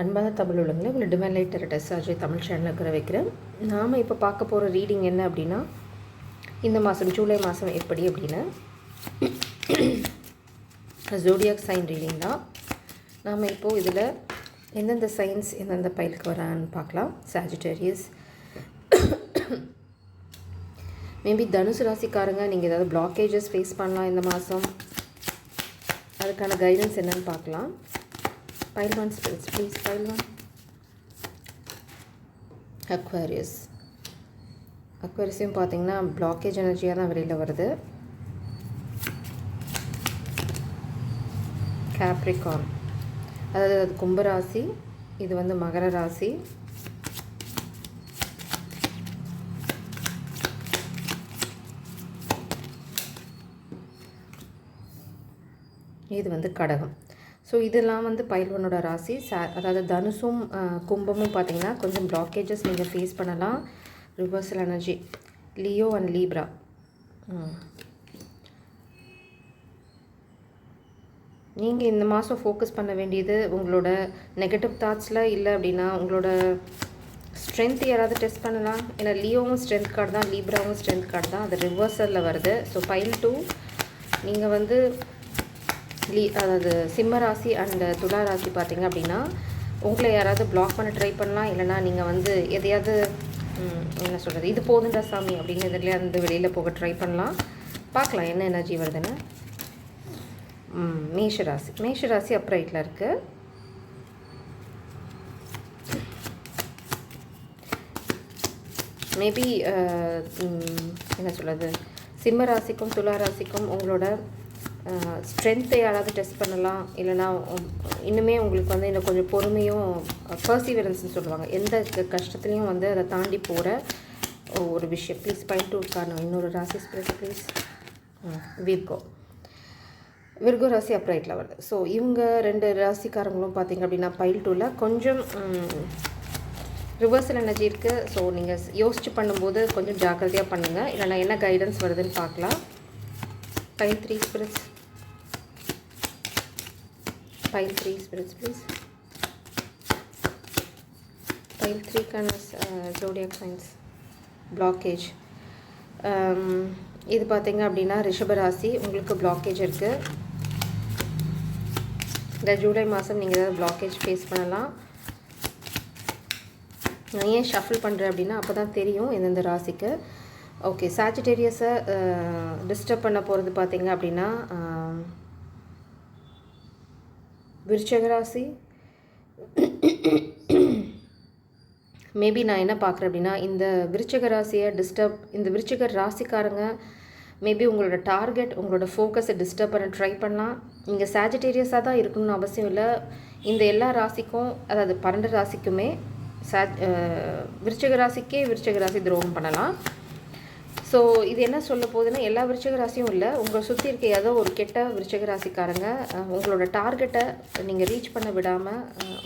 அன்பான தமிழ் உள்ளவங்களே உங்களை divine light டெரட்டஸ் Ajay Tamil சேனலில் இருக்கிற வைக்கிறேன். நாம் இப்போ பார்க்க போகிற ரீடிங் என்ன அப்படின்னா, இந்த மாதம் ஜூலை மாதம் எப்படி அப்படின்னா ஜோடியாக் சைன் ரீடிங் தான். நாம் இப்போது இதில் எந்தெந்த சைன்ஸ் எந்தெந்த பைலுக்கு வரான்னு பார்க்கலாம். சாஜிட்டேரியஸ், மேபி தனுசு ராசிக்காரங்க நீங்கள் ஏதாவது பிளாக்கேஜஸ் ஃபேஸ் பண்ணலாம் இந்த மாதம். அதுக்கான கைடன்ஸ் என்னன்னு பார்க்கலாம். Pile 1 spirits, please. Pile 1. Aquarius. Aquariusம் பார்த்தீங்கன்னா பிளாக்கேஜ் எனர்ஜியாக தான் வெளியில் வருது. Capricorn, அதாவது அது கும்பராசி, இது வந்து மகர ராசி. இது வந்து கடகம். ஸோ இதெல்லாம் வந்து பைல் ஒன்னோட ராசி. அதாவது தனுசும் கும்பமும் பார்த்திங்கன்னா கொஞ்சம் பிளாக்கேஜஸ் நீங்கள் ஃபேஸ் பண்ணலாம். Reversal energy Leo and Libra. நீங்கள் இந்த மாதம் ஃபோக்கஸ் பண்ண வேண்டியது உங்களோட நெகட்டிவ் தாட்ஸில் இல்லை அப்படின்னா உங்களோட ஸ்ட்ரென்த் யாராவது டெஸ்ட் பண்ணலாம். ஏன்னா லியோவும் ஸ்ட்ரென்த் கார்டு தான், லீப்ராவும் ஸ்ட்ரென்த் கார்டு தான். அது ரிவர்சலில் வருது. ஸோ பைல் 2 நீங்கள் வந்து அதாவது சிம்ம ராசி அண்ட் துலா ராசி பார்த்தீங்க அப்படின்னா உங்களை யாராவது பிளாக் பண்ண ட்ரை பண்ணலாம். இல்லைனா நீங்கள் வந்து எதையாவது என்ன சொல்கிறது, இது போதுண்டா சாமி அப்படின்னு இதில் வந்து வெளியில் போக ட்ரை பண்ணலாம். பார்க்கலாம் என்ன எனர்ஜி வருதுன்னு. மேஷராசி அப்ரைட்டில் இருக்குது. மேபி என்ன சொல்கிறது, சிம்ம ராசிக்கும் துலா ராசிக்கும் உங்களோட ஸ்ட்ரென்த்தை யாராவது டெஸ்ட் பண்ணலாம். இல்லைனா இன்னுமே உங்களுக்கு வந்து இன்னும் கொஞ்சம் பொறுமையும் பர்சிவரன்ஸ்னு சொல்லுவாங்க, எந்த கஷ்டத்துலேயும் வந்து அதை தாண்டி போகிற ஒரு விஷயம். ப்ளீஸ் பைல் 2 காரணம் இன்னொரு ராசி ஸ்பிரிட் ப்ளீஸ். விர்கோ ராசி அப்ரைட்டில் வருது. ஸோ இவங்க 2 ராசிக்காரங்களும் பார்த்திங்க அப்படின்னா பைல் 2ல் கொஞ்சம் ரிவர்சல் எனர்ஜி இருக்குது. ஸோ நீங்கள் யோசித்து பண்ணும்போது கொஞ்சம் ஜாக்கிரதையாக பண்ணுங்கள். இல்லைனா என்ன கைடன்ஸ் வருதுன்னு பார்க்கலாம். File 3 spirits. Pile 3 spirits, please. Pile 3 kind of zodiac signs. Blockage. இது பார்த்தீங்க அப்படின்னா ரிஷபராசி, உங்களுக்கு பிளாக்கேஜ் இருக்குது. இந்த ஜூலை மாதம் நீங்கள் ஏதாவது பிளாக்கேஜ் ஃபேஸ் பண்ணலாம். நான் ஏன் ஷஃபிள் பண்ணுறேன் அப்படின்னா அப்போ தான் தெரியும் எந்தெந்த ராசிக்கு. ஓகே, சாஜிட்டேரியஸை டிஸ்டர்ப் பண்ண போகிறது பார்த்தீங்க அப்படின்னா விருச்சிக ராசி. மேபி நான் என்ன பார்க்குறேன் அப்படின்னா இந்த விருச்சிக ராசியை இந்த விருச்சிக ராசிக்காரங்க மேபி உங்களோட டார்கெட், உங்களோட ஃபோக்கஸை டிஸ்டர்ப் பண்ண ட்ரை பண்ணலாம். நீங்கள் சாஜிட்டேரியஸாக தான் இருக்கணும்னு அவசியம் இல்லை. இந்த எல்லா ராசிக்கும், அதாவது 12 ராசிக்குமே விருச்சிக ராசி துரோகம் பண்ணலாம். ஸோ இது என்ன சொல்ல போகுதுன்னா, எல்லா விருச்சிக ராசியும் இல்லை, உங்களை சுற்றி இருக்க ஏதோ ஒரு கெட்ட விருச்சிக ராசிக்காரங்க உங்களோட டார்கெட்டை நீங்கள் ரீச் பண்ண விடாமல்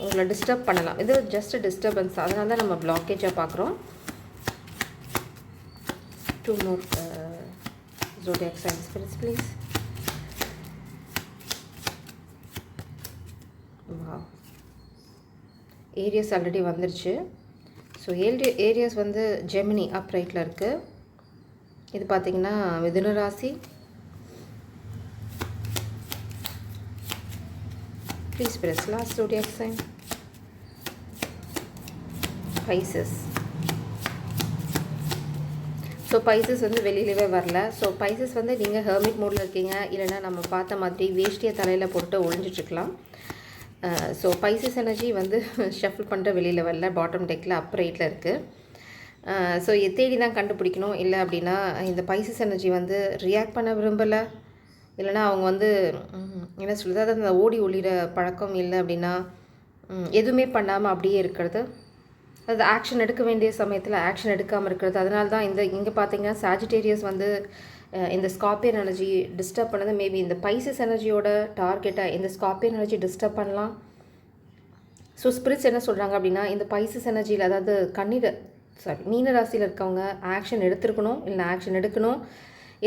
உங்களை டிஸ்டர்ப் பண்ணலாம். இது ஜஸ்ட் டிஸ்டர்பன்ஸ். அதனால தான் நம்ம பிளாக்கேஜாக பார்க்குறோம். 2 more zodiac signs spirits, please. Wow. Areas already வந்துருச்சு. ஸோ ஏரியஸ் வந்து ஜெமினி அப்ரைட்டில் இருக்குது. இது பார்த்திங்கன்னா மிதுன ராசி. Please press last zodiac sign. Pisces. So Pisces வந்து வெளியிலவே வரல. ஸோ பைசஸ் வந்து நீங்கள் ஹெர்மிட் மோடில் இருக்கீங்க, இல்லைனா நம்ம பார்த்த மாதிரி வேஷ்டியை தலையில் போட்டு ஒழிஞ்சிட்ருக்கலாம். ஸோ பைசஸ் எனர்ஜி வந்து ஷஃபிள் பண்ணுற வெளியில் வரல, பாட்டம் டெக்கில் அப்ரைட்டில் இருக்குது. ஸோ தேடி தான் கண்டுபிடிக்கணும். இல்லை அப்படின்னா இந்த பைசஸ் எனர்ஜி வந்து ரியாக்ட் பண்ண விரும்பலை, இல்லைனா அவங்க வந்து என்ன சொல்கிறது, அதாவது அந்த ஓடி ஒளிகிற பழக்கம் இல்லை அப்படின்னா எதுவுமே பண்ணாமல் அப்படியே இருக்கிறது, அது ஆக்ஷன் எடுக்க வேண்டிய சமயத்தில் ஆக்ஷன் எடுக்காமல் இருக்கிறது. அதனால தான் இங்கே பார்த்தீங்கன்னா சாஜிட்டேரியஸ் வந்து இந்த ஸ்கார்பியன் எனர்ஜி டிஸ்டர்ப் பண்ணது. மேபி இந்த பைசஸ் எனர்ஜியோட டார்கெட்டை இந்த ஸ்கார்பியன் எனர்ஜி டிஸ்டர்ப் பண்ணலாம். ஸோ ஸ்பிரிட்ஸ் என்ன சொல்கிறாங்க அப்படின்னா, இந்த பைசஸ் எனர்ஜியில், அதாவது மீன ராசியில் இருக்கவங்க ஆக்ஷன் எடுத்துருக்கணும், இல்லை ஆக்ஷன் எடுக்கணும்.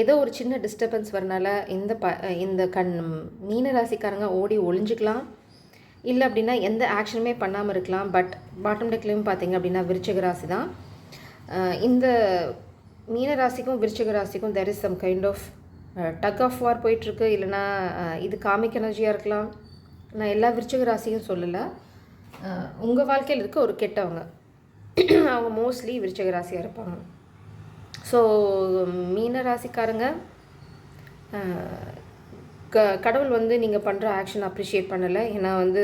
ஏதோ ஒரு சின்ன டிஸ்டர்பன்ஸ் வரனால இந்த மீன ராசிக்காரங்க ஓடி ஒளிஞ்சிக்கலாம். இல்லை அப்படின்னா எந்த ஆக்ஷனுமே பண்ணாமல் இருக்கலாம். பட் பாட்டம் டெக்லையும் பார்த்தீங்க அப்படின்னா விருச்சிக ராசி தான். இந்த மீன ராசிக்கும் விருச்சிக ராசிக்கும் there is some kind of tug of war போயிட்டுருக்கு. இல்லைனா இது காமிக் எனர்ஜியாக இருக்கலாம். நான் எல்லா விருச்சிக ராசியும் சொல்லலை. உங்கள் வாழ்க்கையில் இருக்க ஒரு கெட்டவங்க அவங்க மோஸ்ட்லி விருச்சிக ராசியாக இருப்பாங்க. ஸோ மீன ராசிக்காரங்க கடவுள் வந்து நீங்கள் பண்ணுற ஆக்ஷன் அப்ரிஷியேட் பண்ணலை. ஏன்னா வந்து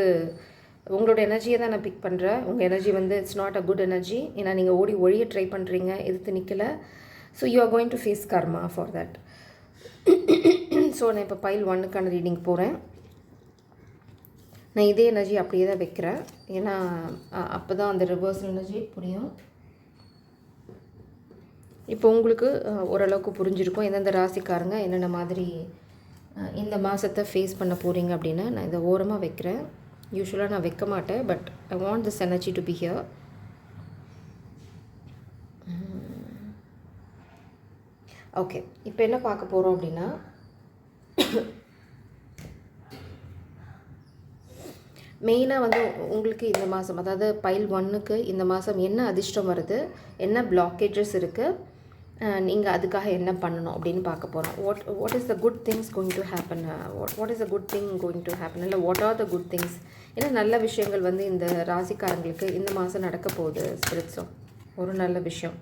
உங்களோட எனர்ஜியை தான் நான் பிக் பண்ணுறேன். உங்கள் எனர்ஜி வந்து it's not a good energy. ஏன்னா நீங்கள் ஒழிய ட்ரை பண்ணுறீங்க, எதிர்த்து நிற்கலை. So you are going to face karma for that. So நான் இப்போ பைல் 1க்கான ரீடிங் போகிறேன். நான் இதே எனர்ஜி அப்படியே தான் வைக்கிறேன். ஏன்னா அப்போ தான் அந்த ரிவர்சல் எனர்ஜி புரியும். இப்போ உங்களுக்கு ஓரளவுக்கு புரிஞ்சிருக்கும் எந்தெந்த ராசிக்காரங்க என்னென்ன மாதிரி இந்த மாதத்தை ஃபேஸ் பண்ண போகிறீங்க அப்படின்னு. நான் இதை ஓரமாக வைக்கிறேன். யூஸ்வலாக நான் வைக்க மாட்டேன், but I want this energy to be here. Okay, இப்போ என்ன பார்க்க போகிறோம் அப்படின்னா, மெயினாக வந்து உங்களுக்கு இந்த மாதம், அதாவது பைல் 1க்கு இந்த மாதம் என்ன அதிர்ஷ்டம் வருது, என்ன பிளாக்கேஜஸ் இருக்குது, நீங்கள் அதுக்காக என்ன பண்ணணும் அப்படின்னு பார்க்க போகிறோம். What is the good things going to happen, what is the good thing going to happen, இல்லை what are the good things, ஏன்னா நல்ல விஷயங்கள் வந்து இந்த ராசிக்காரங்களுக்கு இந்த மாதம் நடக்க போகுது. ஸ்பிரிட்ஸும் ஒரு நல்ல விஷயம்.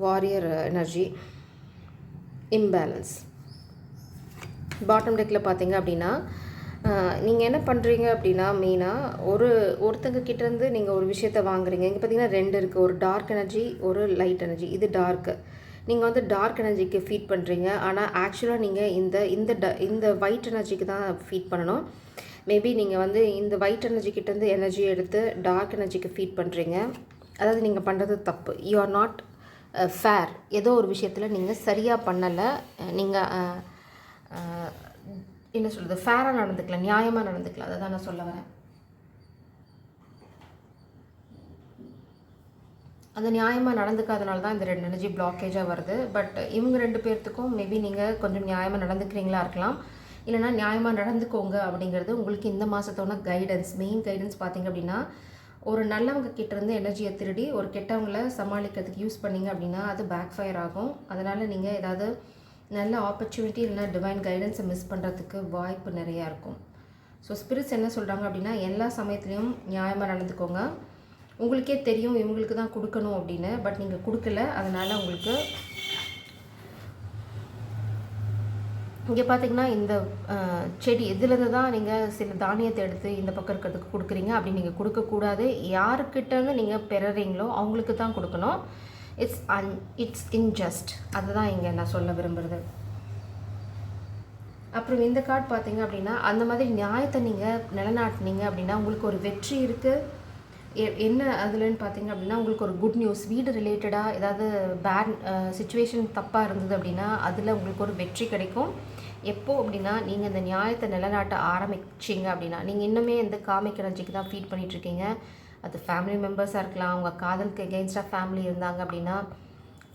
Warrior energy, imbalance. பாட்டம் டெக்கில் பார்த்தீங்க அப்படின்னா நீங்கள் என்ன பண்ணுறீங்க அப்படின்னா, மெயினாக ஒருத்தங்க கிட்டேருந்து நீங்கள் ஒரு விஷயத்த வாங்குறீங்க. இங்கே பார்த்தீங்கன்னா 2 இருக்குது. ஒரு டார்க் எனர்ஜி, ஒரு லைட் எனர்ஜி. இது டார்க்கு. நீங்கள் வந்து டார்க் எனர்ஜிக்கு ஃபீட் பண்ணுறீங்க. ஆனால் ஆக்சுவலாக நீங்கள் இந்த ஒயிட் எனர்ஜிக்கு தான் ஃபீட் பண்ணணும். மேபி நீங்கள் வந்து இந்த ஒயிட் எனர்ஜி கிட்டேருந்து எனர்ஜி எடுத்து டார்க் எனர்ஜிக்கு ஃபீட் பண்ணுறீங்க. அதாவது நீங்கள் பண்ணுறது தப்பு. You are not fair. ஏதோ ஒரு விஷயத்தில் நீங்கள் சரியாக பண்ணலை. நீங்கள் என்ன சொல்கிறது, ஃபேராக நடந்துக்கலாம், நியாயமாக நடந்துக்கலாம். அதை தான் நான் சொல்ல வரேன். அந்த நியாயமாக நடந்துக்காதனால தான் இந்த 2 எனர்ஜி பிளாக்கேஜாக வருது. பட் இவங்க 2 பேர்த்துக்கும் மேபி நீங்கள் கொஞ்சம் நியாயமாக நடந்துக்கிறீங்களா இருக்கலாம். இல்லைனா நியாயமாக நடந்துக்கோங்க அப்படிங்கிறது உங்களுக்கு இந்த மாதத்தோட கைடன்ஸ். மெயின் கைடன்ஸ் பார்த்திங்க அப்படின்னா, ஒரு நல்லவங்க கிட்டேருந்து எனர்ஜியை திருடி ஒரு கெட்டவங்களை சமாளிக்கிறதுக்கு யூஸ் பண்ணிங்க அப்படின்னா அது பேக் ஃபயர் ஆகும். அதனால் நீங்கள் ஏதாவது நல்ல ஆப்பர்ச்சுனிட்டி இல்லைனா டிவைன் கைடன்ஸை மிஸ் பண்ணுறதுக்கு வாய்ப்பு நிறையா இருக்கும். ஸோ ஸ்பிரிட்ஸ் என்ன சொல்கிறாங்க அப்படின்னா, எல்லா சமயத்துலேயும் நியாயமாக நடந்துக்கோங்க. உங்களுக்கே தெரியும் இவங்களுக்கு தான் கொடுக்கணும் அப்படின்னு, பட் நீங்கள் கொடுக்கல. அதனால் உங்களுக்கு இங்கே பார்த்திங்கன்னா இந்த செடி இதுலேருந்து தான் நீங்கள் சில தானியத்தை எடுத்து இந்த பக்கம் இருக்கிறதுக்கு கொடுக்குறீங்க. அப்படி நீங்கள் கொடுக்கக்கூடாது. யாருக்கிட்டேருந்து நீங்கள் பெறுறீங்களோ அவங்களுக்கு தான் கொடுக்கணும். It's ingest. அதுதான் இங்கே நான் சொல்ல விரும்புகிறது. அப்புறம் இந்த கார்டு பார்த்தீங்க அப்படின்னா, அந்த மாதிரி நியாயத்தை நீங்கள் நிலைநாட்டினீங்க அப்படின்னா உங்களுக்கு ஒரு வெற்றி இருக்குது. என்ன அதுலன்னு பார்த்தீங்க அப்படின்னா, உங்களுக்கு ஒரு குட் நியூஸ். வீடு ரிலேட்டடாக ஏதாவது பேட் சிச்சுவேஷன் தப்பாக இருந்தது அப்படின்னா அதில் உங்களுக்கு ஒரு வெற்றி கிடைக்கும். எப்போது அப்படின்னா, நீங்கள் இந்த நியாயத்தை நிலைநாட்ட ஆரம்பிச்சிங்க அப்படின்னா, நீங்கள் இன்னுமே இந்த காமிக் எனர்ஜிக்கு தான் ஃபீட் பண்ணிகிட்ருக்கீங்க. அது ஃபேமிலி மெம்பர்ஸாக இருக்கலாம். உங்கள் காதலுக்கு எகெயின்ஸ்டாக ஃபேமிலி இருந்தாங்க அப்படின்னா,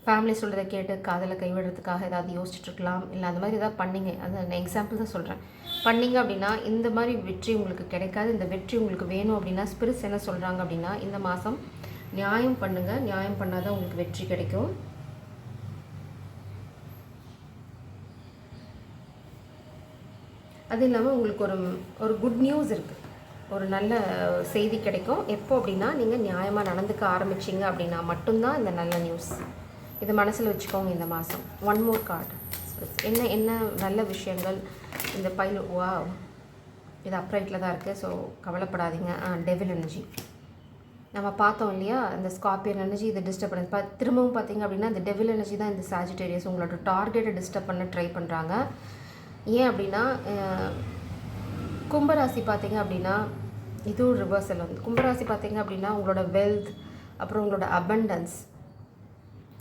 ஃபேமிலி சொல்கிறத கேட்டு காதலை கைவிடுறதுக்காக ஏதாவது யோசிச்சுட்ருக்கலாம். இல்லை அந்த மாதிரி ஏதாவது பண்ணிங்க, அது நான் எக்ஸாம்பிள் தான் சொல்கிறேன். பண்ணிங்க அப்படின்னா இந்த மாதிரி வெற்றி உங்களுக்கு கிடைக்காது. இந்த வெற்றி உங்களுக்கு வேணும் அப்படின்னா ஸ்பிரிட்ஸ் என்ன சொல்கிறாங்க அப்படின்னா, இந்த மாதம் நியாயம் பண்ணுங்கள். நியாயம் பண்ணால் தான் உங்களுக்கு வெற்றி கிடைக்கும். அது இல்லாமல் உங்களுக்கு ஒரு குட் நியூஸ் இருக்குது. ஒரு நல்ல செய்தி கிடைக்கும். எப்போ அப்படின்னா, நீங்கள் நியாயமாக நடந்துக்க ஆரம்பிச்சிங்க அப்படின்னா மட்டும்தான் இந்த நல்ல நியூஸ். இதை மனசில் வச்சுக்கோங்க இந்த மாதம். 1 more கார்டு. என்ன நல்ல விஷயங்கள் இந்த பைல். இது அப்ரைட்டில் தான் இருக்குது. ஸோ கவலைப்படாதீங்க. டெவில் எனர்ஜி நம்ம பார்த்தோம் இல்லையா, இந்த ஸ்கார்பியன் எனர்ஜி. இது டிஸ்டர்ப் பண்ண திரும்பவும் பார்த்தீங்க அப்படின்னா, இந்த டெவில் எனர்ஜி தான் இந்த சாஜிட்டேரியஸ் உங்களோட டார்கெட்டை டிஸ்டர்ப் பண்ண ட்ரை பண்ணுறாங்க. ஏன் அப்படின்னா, கும்பராசி பார்த்தீங்க அப்படின்னா இது ஒரு ரிவர்சல் வந்து. கும்பராசி பார்த்தீங்க அப்படின்னா உங்களோட வெல்த், அப்புறம் உங்களோட அபண்டன்ஸ்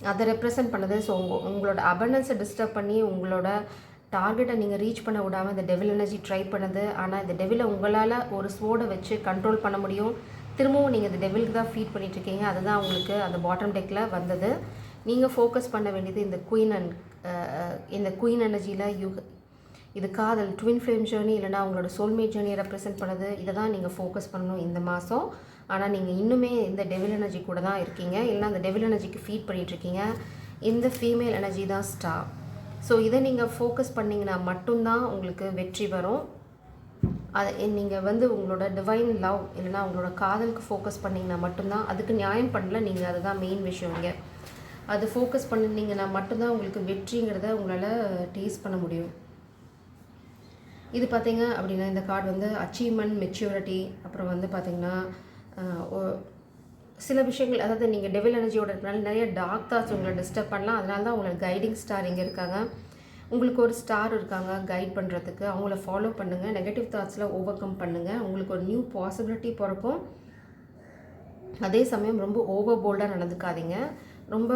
அதை ரெப்ரசன்ட் பண்ணுது. ஸோ உங்களோட அபண்டன்ஸை டிஸ்டர்ப் பண்ணி உங்களோட டார்கெட்டை நீங்கள் ரீச் பண்ண விடாமல் இந்த டெவில் எனர்ஜி ட்ரை பண்ணுது. ஆனால் இந்த டெவிலை உங்களால் ஒரு ஸ்வோர்டை வச்சு கண்ட்ரோல் பண்ண முடியும். திரும்பவும் நீங்கள் இந்த டெவிலுக்கு தான் ஃபீட் பண்ணிகிட்ருக்கீங்க. அதுதான் உங்களுக்கு அந்த பாட்டம் டெக்கில் வந்தது. நீங்கள் ஃபோக்கஸ் பண்ண வேண்டியது இந்த குயின் எனர்ஜியில் இது காதல், ட்வின் ஃப்ளேம் ஜேர்னி, இல்லைனா உங்களோட சோல்மேட் ஜேர்னியை ரெப்ரசென்ட் பண்ணுது. இதை தான் நீங்கள் ஃபோக்கஸ் பண்ணணும் இந்த மாதம். ஆனால் நீங்கள் இன்னுமே இந்த டெவில் எனர்ஜி கூட தான் இருக்கீங்க, இல்லைனா அந்த டெவில் எனர்ஜிக்கு ஃபீட் பண்ணிகிட்ருக்கீங்க. இந்த ஃபீமேல் எனர்ஜி தான் ஸ்டார். ஸோ இதை நீங்கள் ஃபோக்கஸ் பண்ணிங்கன்னா மட்டும்தான் உங்களுக்கு வெற்றி வரும். அதை நீங்கள் உங்களோட டிவைன் லவ் இல்லைனா உங்களோட காதலுக்கு ஃபோக்கஸ் பண்ணிங்கன்னா மட்டும்தான், அதுக்கு நியாயம் பண்ணல நீங்கள், அதுதான் மெயின் விஷயம் இங்கே. அது ஃபோக்கஸ் பண்ணிங்கன்னா மட்டும்தான் உங்களுக்கு வெற்றிங்கிறத உங்களால் டேஸ்ட் பண்ண முடியும். இது பார்த்திங்க அப்படின்னா இந்த கார்டு அச்சீவ்மெண்ட், மெச்சூரிட்டி, அப்புறம் பார்த்திங்கன்னா சில விஷயங்கள், அதாவது நீங்கள் டெவில் எனர்ஜியோட இருக்கனால நிறைய டார்க் தாட்ஸ் உங்களை டிஸ்டர்ப் பண்ணலாம். அதனால தான் உங்களோட கைடிங் ஸ்டார் இங்கே இருக்காங்க. உங்களுக்கு ஒரு ஸ்டார் இருக்காங்க கைட் பண்ணுறதுக்கு. அவங்கள ஃபாலோ பண்ணுங்கள், நெகட்டிவ் தாட்ஸில் ஓவர் கம் பண்ணுங்கள். உங்களுக்கு ஒரு நியூ பாசிபிலிட்டி பிறக்கும். அதே சமயம் ரொம்ப ஓவர் போல்டாக நடந்துக்காதீங்க. ரொம்ப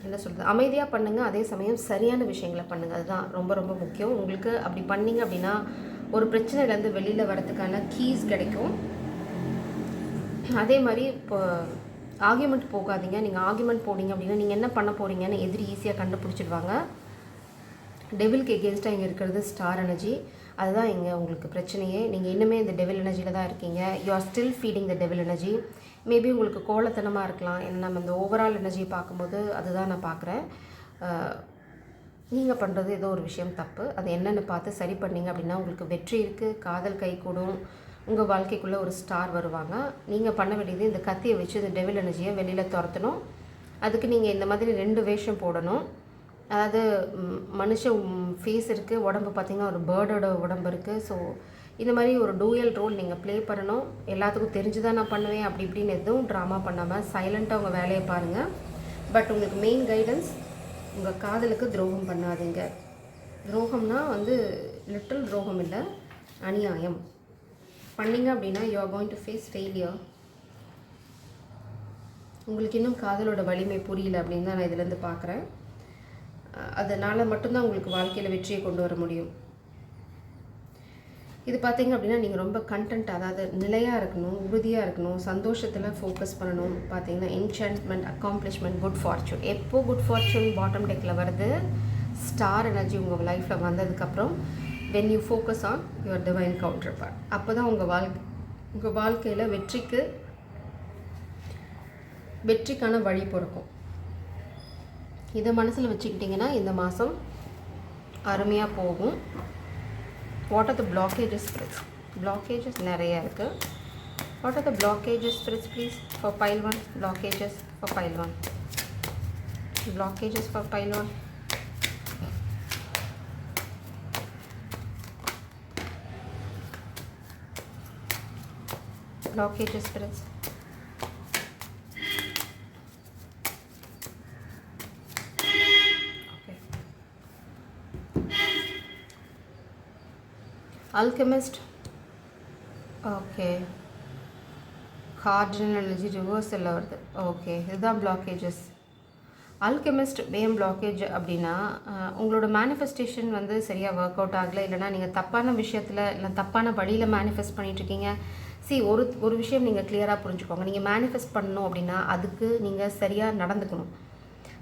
என்ன சொல்கிறது, அமைதியாக பண்ணுங்கள். அதே சமயம் சரியான விஷயங்களை பண்ணுங்கள். அதுதான் ரொம்ப ரொம்ப முக்கியம். உங்களுக்கு அப்படி பண்ணிங்க அப்படின்னா ஒரு பிரச்சனையிலேருந்து வெளியில் வரதுக்கான கீஸ் கிடைக்கும். அதே மாதிரி இப்போ ஆர்கியூமெண்ட் போகாதீங்க. நீங்கள் ஆர்கியூமெண்ட் போனீங்க அப்படின்னா நீங்கள் என்ன பண்ண போகிறீங்கன்னு எதிரி ஈஸியாக கண்டுபிடிச்சிடுவாங்க. டெவிலுக்கு எகென்ஸ்டாக இங்கே இருக்கிறது ஸ்டார் எனர்ஜி. அதுதான் இங்கே உங்களுக்கு பிரச்சனையே. நீங்கள் இன்னுமே இந்த டெவில் எனர்ஜியில் தான் இருக்கீங்க. You are still feeding the devil energy. Maybe உங்களுக்கு கோலத்தனமாக இருக்கலாம். ஏன்னா நம்ம இந்த ஓவரால் எனர்ஜியை பார்க்கும்போது அதுதான் நான் பார்க்குறேன். நீங்கள் பண்ணுறது ஏதோ ஒரு விஷயம் தப்பு. அது என்னென்னு பார்த்து சரி பண்ணிங்க அப்படின்னா உங்களுக்கு வெற்றி இருக்குது. காதல் கை கூடும். உங்கள் வாழ்க்கைக்குள்ளே ஒரு ஸ்டார் வருவாங்க. நீங்கள் பண்ண வேண்டியது இந்த கத்தியை வச்சு இந்த டெவில் எனர்ஜியை வெளியில் துரத்தணும். அதுக்கு நீங்கள் இந்த மாதிரி 2 வேஷம் போடணும். அதாவது மனுஷ ஃபேஸ் இருக்குது, உடம்பு பார்த்திங்கன்னா ஒரு பேர்டோட உடம்பு இருக்குது. ஸோ இந்த மாதிரி ஒரு டூயல் ரோல் நீங்கள் ப்ளே பண்ணணும். எல்லாத்துக்கும் தெரிஞ்சு தான் நான் பண்ணுவேன் அப்படி இப்படின்னு எதுவும் ட்ராமா பண்ணாமல் சைலண்ட்டாக உங்கள் வேலையை பாருங்கள். பட் உங்களுக்கு மெயின் கைடன்ஸ், உங்கள் காதலுக்கு துரோகம் பண்ணாதீங்க. துரோகம்னா லிட்டில் துரோகம் இல்லை, அநியாயம் பண்ணிங்க அப்படின்னா you are going to face failure. உங்களுக்கு இன்னும் காதலோட வலிமை புரியல அப்படின்னு தான் நான் இதிலேருந்து பார்க்குறேன். அதனால் மட்டும்தான் உங்களுக்கு வாழ்க்கையில் வெற்றியை கொண்டு வர முடியும். இது பார்த்திங்க அப்படின்னா நீங்கள் ரொம்ப கண்டென்ட், அதாவது நிலையாக இருக்கணும், உறுதியாக இருக்கணும், சந்தோஷத்தில் ஃபோக்கஸ் பண்ணணும். பார்த்திங்கன்னா என்சான்ட்மெண்ட், அக்காம்ப்ளிஷ்மெண்ட், குட் ஃபார்ச்சூன். எப்போ குட் ஃபார்ச்சூன் பாட்டம் டெக்கில் வருது, ஸ்டார் எனர்ஜி உங்கள் லைஃப்பில் வந்ததுக்கப்புறம் when you focus on your divine counterpart, அப்போ தான் உங்கள் வாழ்க்கையில் வெற்றிக்கான வழி பிறக்கும். இதை மனசில் வச்சுக்கிட்டிங்கன்னா இந்த மாதம் அருமையாக போகும். What are the blockages spirits? Blockages நிறையா இருக்குது. What are the blockages spirits please for pile 1? Blockages for pile 1. Blockages for pile 1. blockages spirits. Okay. Alchemist. Okay. Cardinal energy reversal வருது. ஓகே, இதுதான் blockages. அல்கெமிஸ்ட் மெயின் பிளாக்கேஜ் அப்படின்னா உங்களோட manifestation சரியாக work out ஆகலை, இல்லைனா நீங்கள் தப்பான விஷயத்தில் இல்லை தப்பான வழியில் மேனிஃபெஸ்ட் பண்ணிகிட்ருக்கீங்க. ஒரு விஷயம் நீங்கள் கிளியராக புரிஞ்சுக்கோங்க. நீங்கள் மேனிஃபெஸ்ட் பண்ணணும் அப்படின்னா அதுக்கு நீங்கள் சரியாக நடந்துக்கணும்.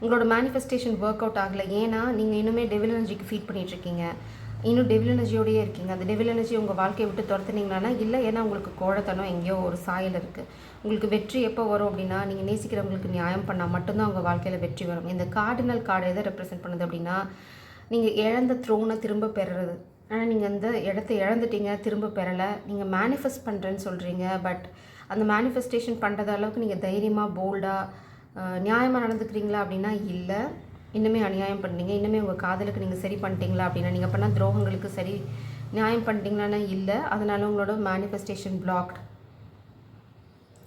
உங்களோட மேனிஃபெஸ்டேஷன் ஒர்க் அவுட் ஆகலை, ஏன்னா நீங்கள் இன்னுமே டெவில் எனர்ஜிக்கு ஃபீட் பண்ணிகிட்ருக்கீங்க. இன்னும் டெவில் எனர்ஜியோடையே இருக்கீங்க. அந்த டெவில் எனர்ஜி உங்கள் வாழ்க்கையை விட்டு துரத்துனீங்கன்னா இல்லை, ஏன்னா உங்களுக்கு கோழத்தனம் எங்கேயோ ஒரு சாயல் இருக்குது. உங்களுக்கு வெற்றி எப்போ வரும் அப்படின்னா நீங்கள் நேசிக்கிறவங்களுக்கு நியாயம் பண்ணால் மட்டும்தான் உங்கள் வாழ்க்கையில் வெற்றி வரும். இந்த கார்டினல் கார்டு எதை ரெப்ரசென்ட் பண்ணுது அப்படின்னா நீங்கள் இழந்த த்ரோனை திரும்ப பெறுறது. ஆனால் நீங்கள் அந்த இடத்த இழந்துட்டீங்க, திரும்ப பெறலை. நீங்கள் மேனிஃபெஸ்ட் பண்ணுறேன்னு சொல்கிறீங்க, பட் அந்த மேனிஃபெஸ்டேஷன் பண்ணுறது அளவுக்கு நீங்கள் தைரியமாக போல்டாக நியாயமாக நடந்துக்கிறீங்களா அப்படின்னா இல்லை, இன்னுமே அநியாயம் பண்ணுறீங்க. இன்னுமே உங்கள் காதலுக்கு நீங்கள் சரி பண்ணிட்டீங்களா அப்படின்னா, நீங்கள் பண்ண துரோகங்களுக்கு சரி நியாயம் பண்ணிட்டீங்களான்னா இல்லை, அதனால் உங்களோட மேனிஃபெஸ்டேஷன் பிளாக்ட்.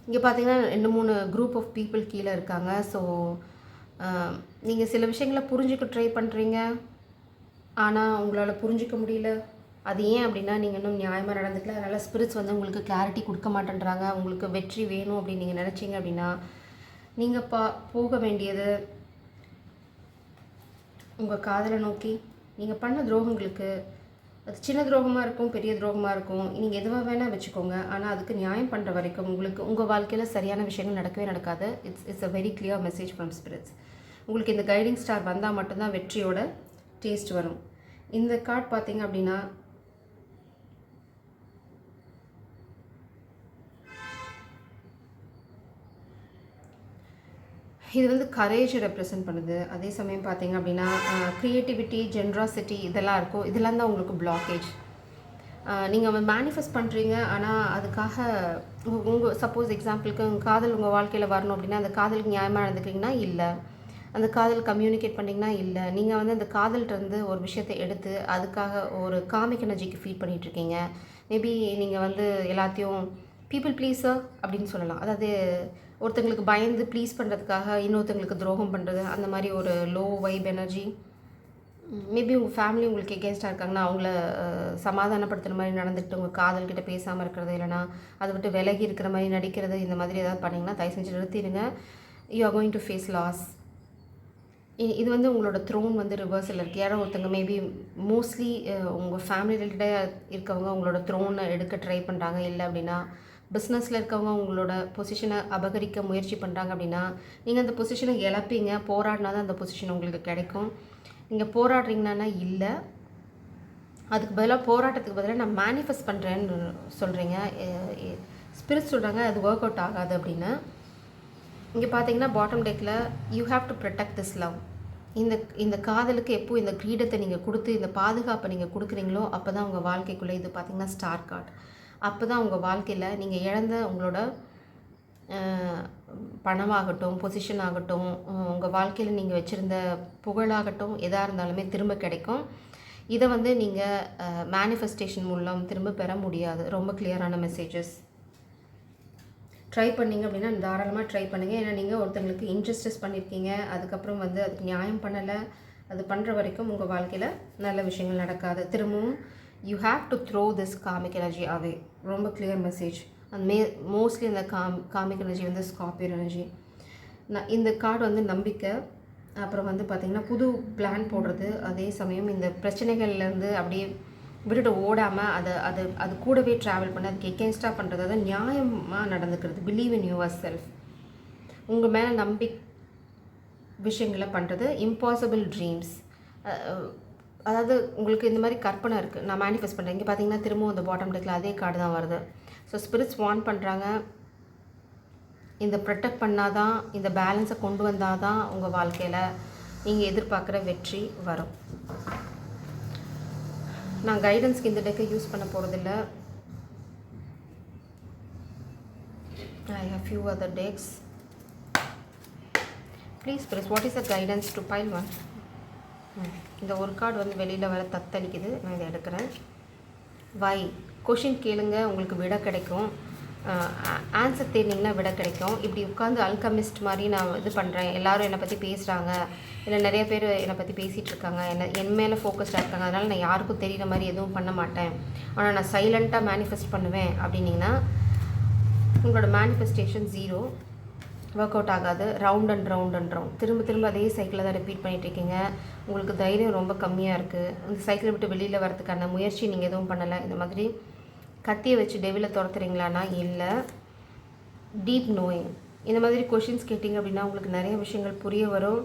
இங்கே பார்த்தீங்கன்னா 2-3 குரூப் ஆஃப் பீப்புள் கீழே இருக்காங்க. ஸோ நீங்கள் சில விஷயங்களை புரிஞ்சுக்க ட்ரை பண்ணுறீங்க, ஆனால் உங்களால் புரிஞ்சிக்க முடியல. அது ஏன் அப்படின்னா நீங்கள் இன்னும் நியாயமாக நடந்துக்கல. அதனால் ஸ்பிரிட்ஸ் உங்களுக்கு கிளாரிட்டி கொடுக்க மாட்டேன்றாங்க. உங்களுக்கு வெற்றி வேணும் அப்படின்னு நீங்கள் நினச்சிங்க அப்படின்னா நீங்கள் போக வேண்டியது உங்கள் காதலை நோக்கி. நீங்கள் பண்ண துரோகங்களுக்கு, அது சின்ன துரோகமாக இருக்கும், பெரிய துரோகமாக இருக்கும், நீங்கள் எதுவாக வேணால் வச்சுக்கோங்க, ஆனால் அதுக்கு நியாயம் பண்ணுற வரைக்கும் உங்களுக்கு உங்கள் வாழ்க்கையில் சரியான விஷயங்கள் நடக்கவே நடக்காது. It's a very clear message from spirits. உங்களுக்கு இந்த கைடிங் ஸ்டார் வந்தால் மட்டும்தான் வெற்றியோட டேஸ்ட் வரும். இந்த கார்டு பார்த்தீங்க அப்படின்னா இது வந்து கரேஜை ரெப்ரசன்ட் பண்ணுது. அதே சமயம் பார்த்தீங்க அப்படின்னா க்ரியேட்டிவிட்டி, ஜென்ராசிட்டி இதெல்லாம் இருக்கும். இதெல்லாம் தான் உங்களுக்கு பிளாக்கேஜ். நீங்கள் மேனிஃபெஸ்ட் பண்ணுறீங்க, ஆனால் அதுக்காக உங்கள் சப்போஸ் எக்ஸாம்பிளுக்கு உங்கள் காதல் உங்கள் வாழ்க்கையில் வரணும் அப்படின்னா அந்த காதலுக்கு நியாயமாக நடந்துக்கிறீங்கன்னா இல்லை, அந்த காதல் கம்யூனிகேட் பண்ணிங்கன்னா இல்லை, நீங்கள் வந்து அந்த காதல்கிட்டருந்து ஒரு விஷயத்தை எடுத்து அதுக்காக ஒரு காமிக் எனர்ஜிக்கு ஃபீட் பண்ணிகிட்ருக்கீங்க. மேபி நீங்கள் வந்து எல்லாத்தையும் பீப்புள் ப்ளீஸர் அப்படின்னு சொல்லலாம். அதாவது ஒருத்தங்களுக்கு பயந்து ப்ளீஸ் பண்ணுறதுக்காக இன்னொருத்தங்களுக்கு துரோகம் பண்ணுறது, அந்த மாதிரி ஒரு லோ வைப் எனர்ஜி. மேபி உங்கள் ஃபேமிலி உங்களுக்கு எகேன்ஸ்டாக இருக்காங்கன்னா அவங்கள சமாதானப்படுத்துகிற மாதிரி நடந்துக்கிட்டு உங்கள் காதல்கிட்ட பேசாமல் இருக்கிறது, இல்லைனா அதை விட்டு விலகி இருக்கிற மாதிரி நடிக்கிறது, இந்த மாதிரி ஏதாவது பண்ணிங்கன்னா தயவு செஞ்சு நிறுத்திடுங்க. You are going to face loss. இது வந்து உங்களோட த்ரோன் வந்து ரிவர்ஸில் இருக்குது. யாரோ ஒருத்தங்க மேபி மோஸ்ட்லி உங்கள் ஃபேமிலி ரிலேட்டடாக இருக்கவங்க உங்களோட த்ரோனை எடுக்க ட்ரை பண்ணுறாங்க. இல்லை அப்படின்னா பிஸ்னஸில் இருக்கவங்க உங்களோட பொசிஷனை அபகரிக்க முயற்சி பண்ணுறாங்க அப்படின்னா நீங்கள் அந்த பொசிஷனை இழப்பீங்க. போராடினா தான் அந்த பொசிஷன் உங்களுக்கு கிடைக்கும். நீங்கள் போராடுறீங்கன்னா இல்லை, அதுக்கு பதிலாக போராட்டத்துக்கு பதிலாக நான் மேனிஃபெஸ்ட் பண்ணுறேன்னு சொல்கிறீங்க. ஸ்பிரிட் சொல்கிறாங்க அது ஒர்க் அவுட் ஆகாது அப்படின்னு. இங்கே பார்த்தீங்கன்னா பாட்டம் டெக்கில் you have to protect this love. இந்த காதலுக்கு எப்போ இந்த கிரீடத்தை நீங்கள் கொடுத்து இந்த பாதுகாப்பை நீங்கள் கொடுக்குறீங்களோ அப்போ தான் உங்கள் வாழ்க்கைக்குள்ளே, இது பார்த்திங்கன்னா ஸ்டார் கார்டு, அப்போ தான் உங்கள் வாழ்க்கையில் நீங்கள் இழந்த உங்களோட பணமாகட்டும், பொசிஷன் ஆகட்டும், உங்கள் வாழ்க்கையில் நீங்கள் வச்சுருந்த புகழாகட்டும், எதாக இருந்தாலுமே திரும்ப கிடைக்கும். இதை வந்து நீங்கள் மேனிஃபெஸ்டேஷன் மூலம் திரும்ப பெற முடியாது. ரொம்ப கிளியரான மெசேஜஸ். ட்ரை பண்ணிங்க அப்படின்னா தாராளமாக ட்ரை பண்ணுங்கள். ஏன்னா நீங்கள் ஒருத்தங்களுக்கு இன்ஜஸ்டிஸ் பண்ணியிருக்கீங்க, அதுக்கப்புறம் வந்து அதுக்கு நியாயம் பண்ணலை. அது பண்ணுற வரைக்கும் உங்கள் வாழ்க்கையில் நல்ல விஷயங்கள் நடக்காது. திரும்பவும் you have to throw this cosmic energy away. ரொம்ப கிளியர் மெசேஜ். அந்த மோஸ்ட்லி இந்த காமிக் எனர்ஜி வந்து ஸ்கார்பியன் எனர்ஜி. இந்த கார்டு வந்து நம்பிக்கை, அப்புறம் வந்து பார்த்திங்கன்னா புது பிளான் போடுறது, அதே சமயம் இந்த பிரச்சனைகள்லேருந்து அப்படியே விட்டுட்டு ஓடாமல் அது கூடவே ட்ராவல் பண்ண, அதுக்கு எகென்ஸ்டாக பண்ணுறது, அதாவது நியாயமாக நடந்துக்கிறது. Believe in yourself. உங்கள் மேலே விஷயங்களை பண்ணுறது. இம்பாசிபிள் ட்ரீம்ஸ், அதாவது உங்களுக்கு இந்த மாதிரி கற்பனை இருக்குது, நான் மேனிஃபெஸ்ட் பண்ணுறேன். இங்கே பார்த்தீங்கன்னா திரும்பவும் அந்த பாட்டம் டெக்கில் அதே கார்டு தான் வருது. ஸோ ஸ்பிரிட்ஸ் வார்ன் பண்ணுறாங்க, இந்த ப்ரொடெக்ட் பண்ணால் தான், இந்த பேலன்ஸை கொண்டு வந்தால் தான் உங்கள் வாழ்க்கையில் நீங்கள் எதிர்பார்க்குற வெற்றி வரும். நான் கைடன்ஸ்க்கு இந்த டெக்கை யூஸ் பண்ண போகிறதில்ல. I have few other decks. Please Spirit, what is the guidance to pile 1? இந்த ஒரு கார்டு வந்து வெளியில் வர தத்தளிக்குது, நான் இதை எடுக்கிறேன். வை கொஷின் கேளுங்க, உங்களுக்கு விட கிடைக்கும். ஆன்சர் தேடினீங்கன்னா விட கிடைக்கும். இப்படி உட்காந்து அல்கமிஸ்ட் மாதிரி நான் இது பண்ணுறேன், எல்லோரும் என்னை பற்றி பேசுகிறாங்க, இல்லை நிறைய பேர் என்னை பற்றி பேசிகிட்டு இருக்காங்க, என் மேலே ஃபோக்கஸ்டாக இருக்காங்க, அதனால் நான் யாருக்கும் தெரிகிற மாதிரி எதுவும் பண்ண மாட்டேன், ஆனால் நான் சைலண்ட்டாக மேனிஃபெஸ்ட் பண்ணுவேன் அப்படின்னிங்கன்னா உங்களோட மேனிஃபெஸ்டேஷன் 0, ஒர்க் அவுட் ஆகாது. ரவுண்ட் அண்ட் ரவுண்ட் திரும்ப அதே சைக்கிளில் தான் ரிப்பீட் பண்ணிகிட்ருக்கீங்க. உங்களுக்கு தைரியம் ரொம்ப கம்மியாக இருக்குது. இந்த சைக்கிளை விட்டு வெளியில் வரதுக்கான முயற்சி நீங்கள் எதுவும் பண்ணலை. இந்த மாதிரி கத்தியை வச்சு டெவிலை துரத்துறீங்களான்னா இல்லை. டீப் நோயிங், இந்த மாதிரி கொஷின்ஸ் கேட்டிங்க அப்படின்னா உங்களுக்கு நிறைய விஷயங்கள் புரிய வரும்.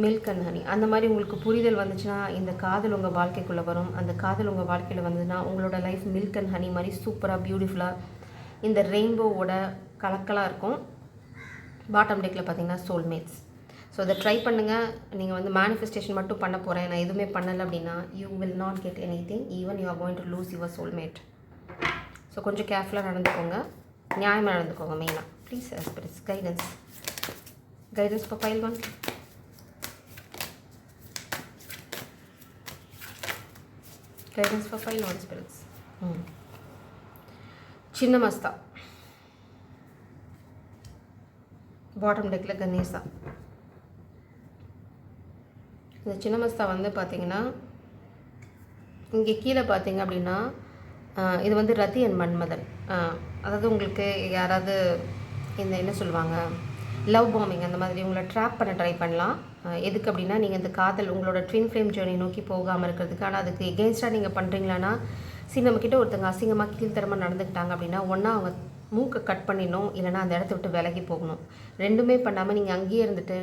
மில்க் அண்ட் ஹனி, அந்த மாதிரி உங்களுக்கு புரிதல் வந்துச்சுன்னா இந்த காதல் உங்கள் வாழ்க்கைக்குள்ளே வரும். அந்த காதல் உங்கள் வாழ்க்கையில் வந்ததுன்னா உங்களோட லைஃப் மில்க் அண்ட் ஹனி மாதிரி சூப்பராக பியூட்டிஃபுல்லாக இந்த ரெயின்போவோட கலக்கலாக இருக்கும். பாட்டம் டெக்கில் பார்த்தீங்கன்னா சோல்மேட்ஸ். ஸோ இதை ட்ரை பண்ணுங்கள். நீங்கள் வந்து மேனிஃபெஸ்டேஷன் மட்டும் பண்ண போகிறேன், நான் எதுவுமே பண்ணலை அப்படின்னா you will not get any thing. Even you are going to lose your soulmate. So கொஞ்சம் கேர்ஃபுல்லாக நடந்துக்கோங்க, நியாயமாக நடந்துக்கோங்க. மெயினாக please spirits guidance for file 1. Guidance for file 1 spirits. சின்ன மஸ்தா, பாட்டம் டெக்கில் கணேசா. இந்த சின்ன மஸ்தா வந்து பார்த்திங்கன்னா இங்கே கீழே பார்த்தீங்க அப்படின்னா இது வந்து ரதி அண்ட் மன்மதன். அதாவது உங்களுக்கு யாராவது இந்த என்ன சொல்லுவாங்க, லவ் பாம்பிங் அந்த மாதிரி உங்களை ட்ராப் பண்ண ட்ரை பண்ணலாம். எதுக்கு அப்படின்னா நீங்கள் இந்த காதல் உங்களோட ட்வின் ஃப்ளேம் ஜேர்னி நோக்கி போகாமல் இருக்கிறதுக்கு. ஆனால் அதுக்கு எகென்ஸ்டாக நீங்கள் பண்ணுறீங்களான்னா, நம்மக்கிட்ட ஒருத்தங்க அசிங்கமாக கீழ்த்தரமாக நடந்துக்கிட்டாங்க அப்படின்னா ஒன்றா அவங்க மூக்கை கட் பண்ணிடணும், இல்லைனா அந்த இடத்த விட்டு விலகி போகணும். ரெண்டுமே பண்ணாமல் நீங்கள் அங்கேயே இருந்துட்டு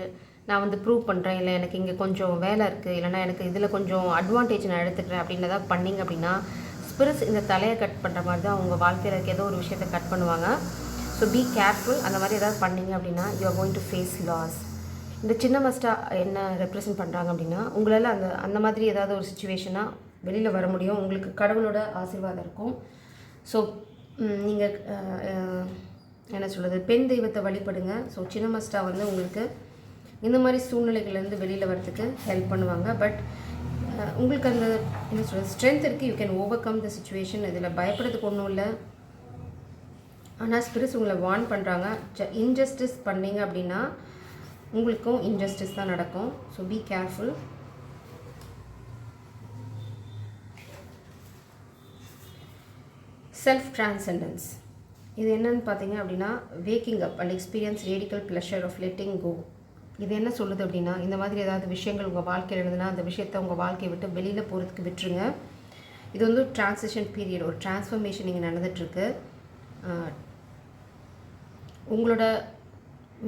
நான் வந்து ப்ரூவ் பண்ணுறேன், இல்லை எனக்கு இங்கே கொஞ்சம் வேலை இருக்குது, இல்லைனா எனக்கு இதில் கொஞ்சம் அட்வான்டேஜ் நான் எடுத்துக்கிறேன் அப்படின்னு ஏதாவது பண்ணிங்க அப்படின்னா ஸ்பிரிட்ஸ் இந்த தலையை கட் பண்ணுற மாதிரி தான் உங்கள் வாழ்க்கையில் இருக்க ஏதோ ஒரு விஷயத்தை கட் பண்ணுவாங்க. So be careful. அந்த மாதிரி ஏதாவது பண்ணிங்க அப்படின்னா you are going to face loss. இந்த சின்ன மஸ்டாக என்ன ரெப்ரசன்ட் பண்ணுறாங்க அப்படின்னா உங்களால் அந்த மாதிரி ஏதாவது ஒரு சுச்சுவேஷனாக வெளியில் வர முடியும். உங்களுக்கு கடவுளோட ஆசீர்வாதம் இருக்கும். ஸோ நீங்கள் என்ன சொல்கிறது, பெண் தெய்வத்தை வழிபடுங்க. ஸோ சின்ன மஸ்டாக வந்து உங்களுக்கு இந்த மாதிரி சூழ்நிலைகள்லேருந்து வெளியில் வரதுக்கு ஹெல்ப் பண்ணுவாங்க. பட் உங்களுக்கு அந்த என்ன சொல்கிறது ஸ்ட்ரென்த் இருக்குது. You can over come the situation. இதில் பயப்படுறதுக்கு ஒன்றும் இல்லை. ஆனால் ஸ்பிரிட்ஸ் உங்களை வார்ன் பண்ணுறாங்க, இன்ஜஸ்டிஸ் பண்ணிங்க அப்படின்னா உங்களுக்கும் இன்ஜஸ்டிஸ் தான் நடக்கும். So be careful. Self transcendence இது என்னன்னு பார்த்தீங்க அப்படின்னா waking up and experience radical pleasure of letting go. இது என்ன சொல்லுது அப்படின்னா இந்த மாதிரி ஏதாவது விஷயங்கள் உங்கள் வாழ்க்கையில் இருந்ததுன்னா அந்த விஷயத்தை உங்கள் வாழ்க்கையை விட்டு வெளியில் போகிறதுக்கு விட்டுருங்க. இது வந்து ட்ரான்சிஷன் பீரியட், ஒரு டிரான்ஸ்ஃபர்மேஷன் இங்கே நடந்துகிட்ருக்கு. உங்களோட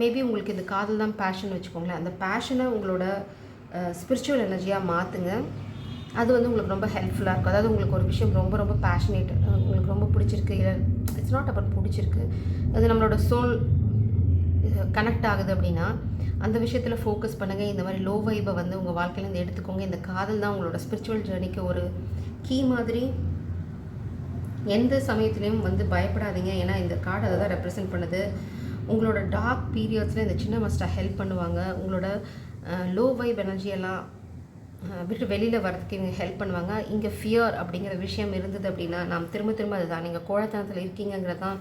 மேபி உங்களுக்கு இந்த காதல் தான் பேஷன் வச்சுக்கோங்களேன். அந்த பேஷனை உங்களோட ஸ்பிரிச்சுவல் எனர்ஜியாக மாற்றுங்க. அது வந்து உங்களுக்கு ரொம்ப ஹெல்ப்ஃபுல்லாக இருக்கும். அதாவது உங்களுக்கு ஒரு விஷயம் ரொம்ப ரொம்ப பேஷனேட், உங்களுக்கு ரொம்ப பிடிச்சிருக்கு, இல்லை இட்ஸ் நாட் அபவுட் பிடிச்சிருக்கு, அது நம்மளோட சோல் கனெக்ட் ஆகுது அப்படின்னா அந்த விஷயத்தில் ஃபோக்கஸ் பண்ணுங்கள். இந்த மாதிரி லோ வைப்பை வந்து உங்கள் வாழ்க்கையிலேருந்து எடுத்துக்கோங்க. இந்த காதல் தான் உங்களோட ஸ்பிரிச்சுவல் ஜேர்னிக்கு ஒரு கீ மாதிரி. எந்த சமயத்துலேயும் வந்து பயப்படாதீங்க. ஏன்னா இந்த கார்டு அதை தான் ரெப்ரசென்ட் பண்ணுது. உங்களோட டார்க் பீரியட்ஸில் இந்த சின்ன மஸ்டாக ஹெல்ப் பண்ணுவாங்க. உங்களோட லோ வைப் எனர்ஜியெல்லாம் விட்டு வெளியில் வரதுக்கு இவங்க ஹெல்ப் பண்ணுவாங்க. இங்கே ஃபியர் அப்படிங்கிற விஷயம் இருந்தது அப்படின்னா நாம் திரும்ப அதுதான் நீங்கள் கோழைத்தனத்தில் இருக்கீங்கிறது தான்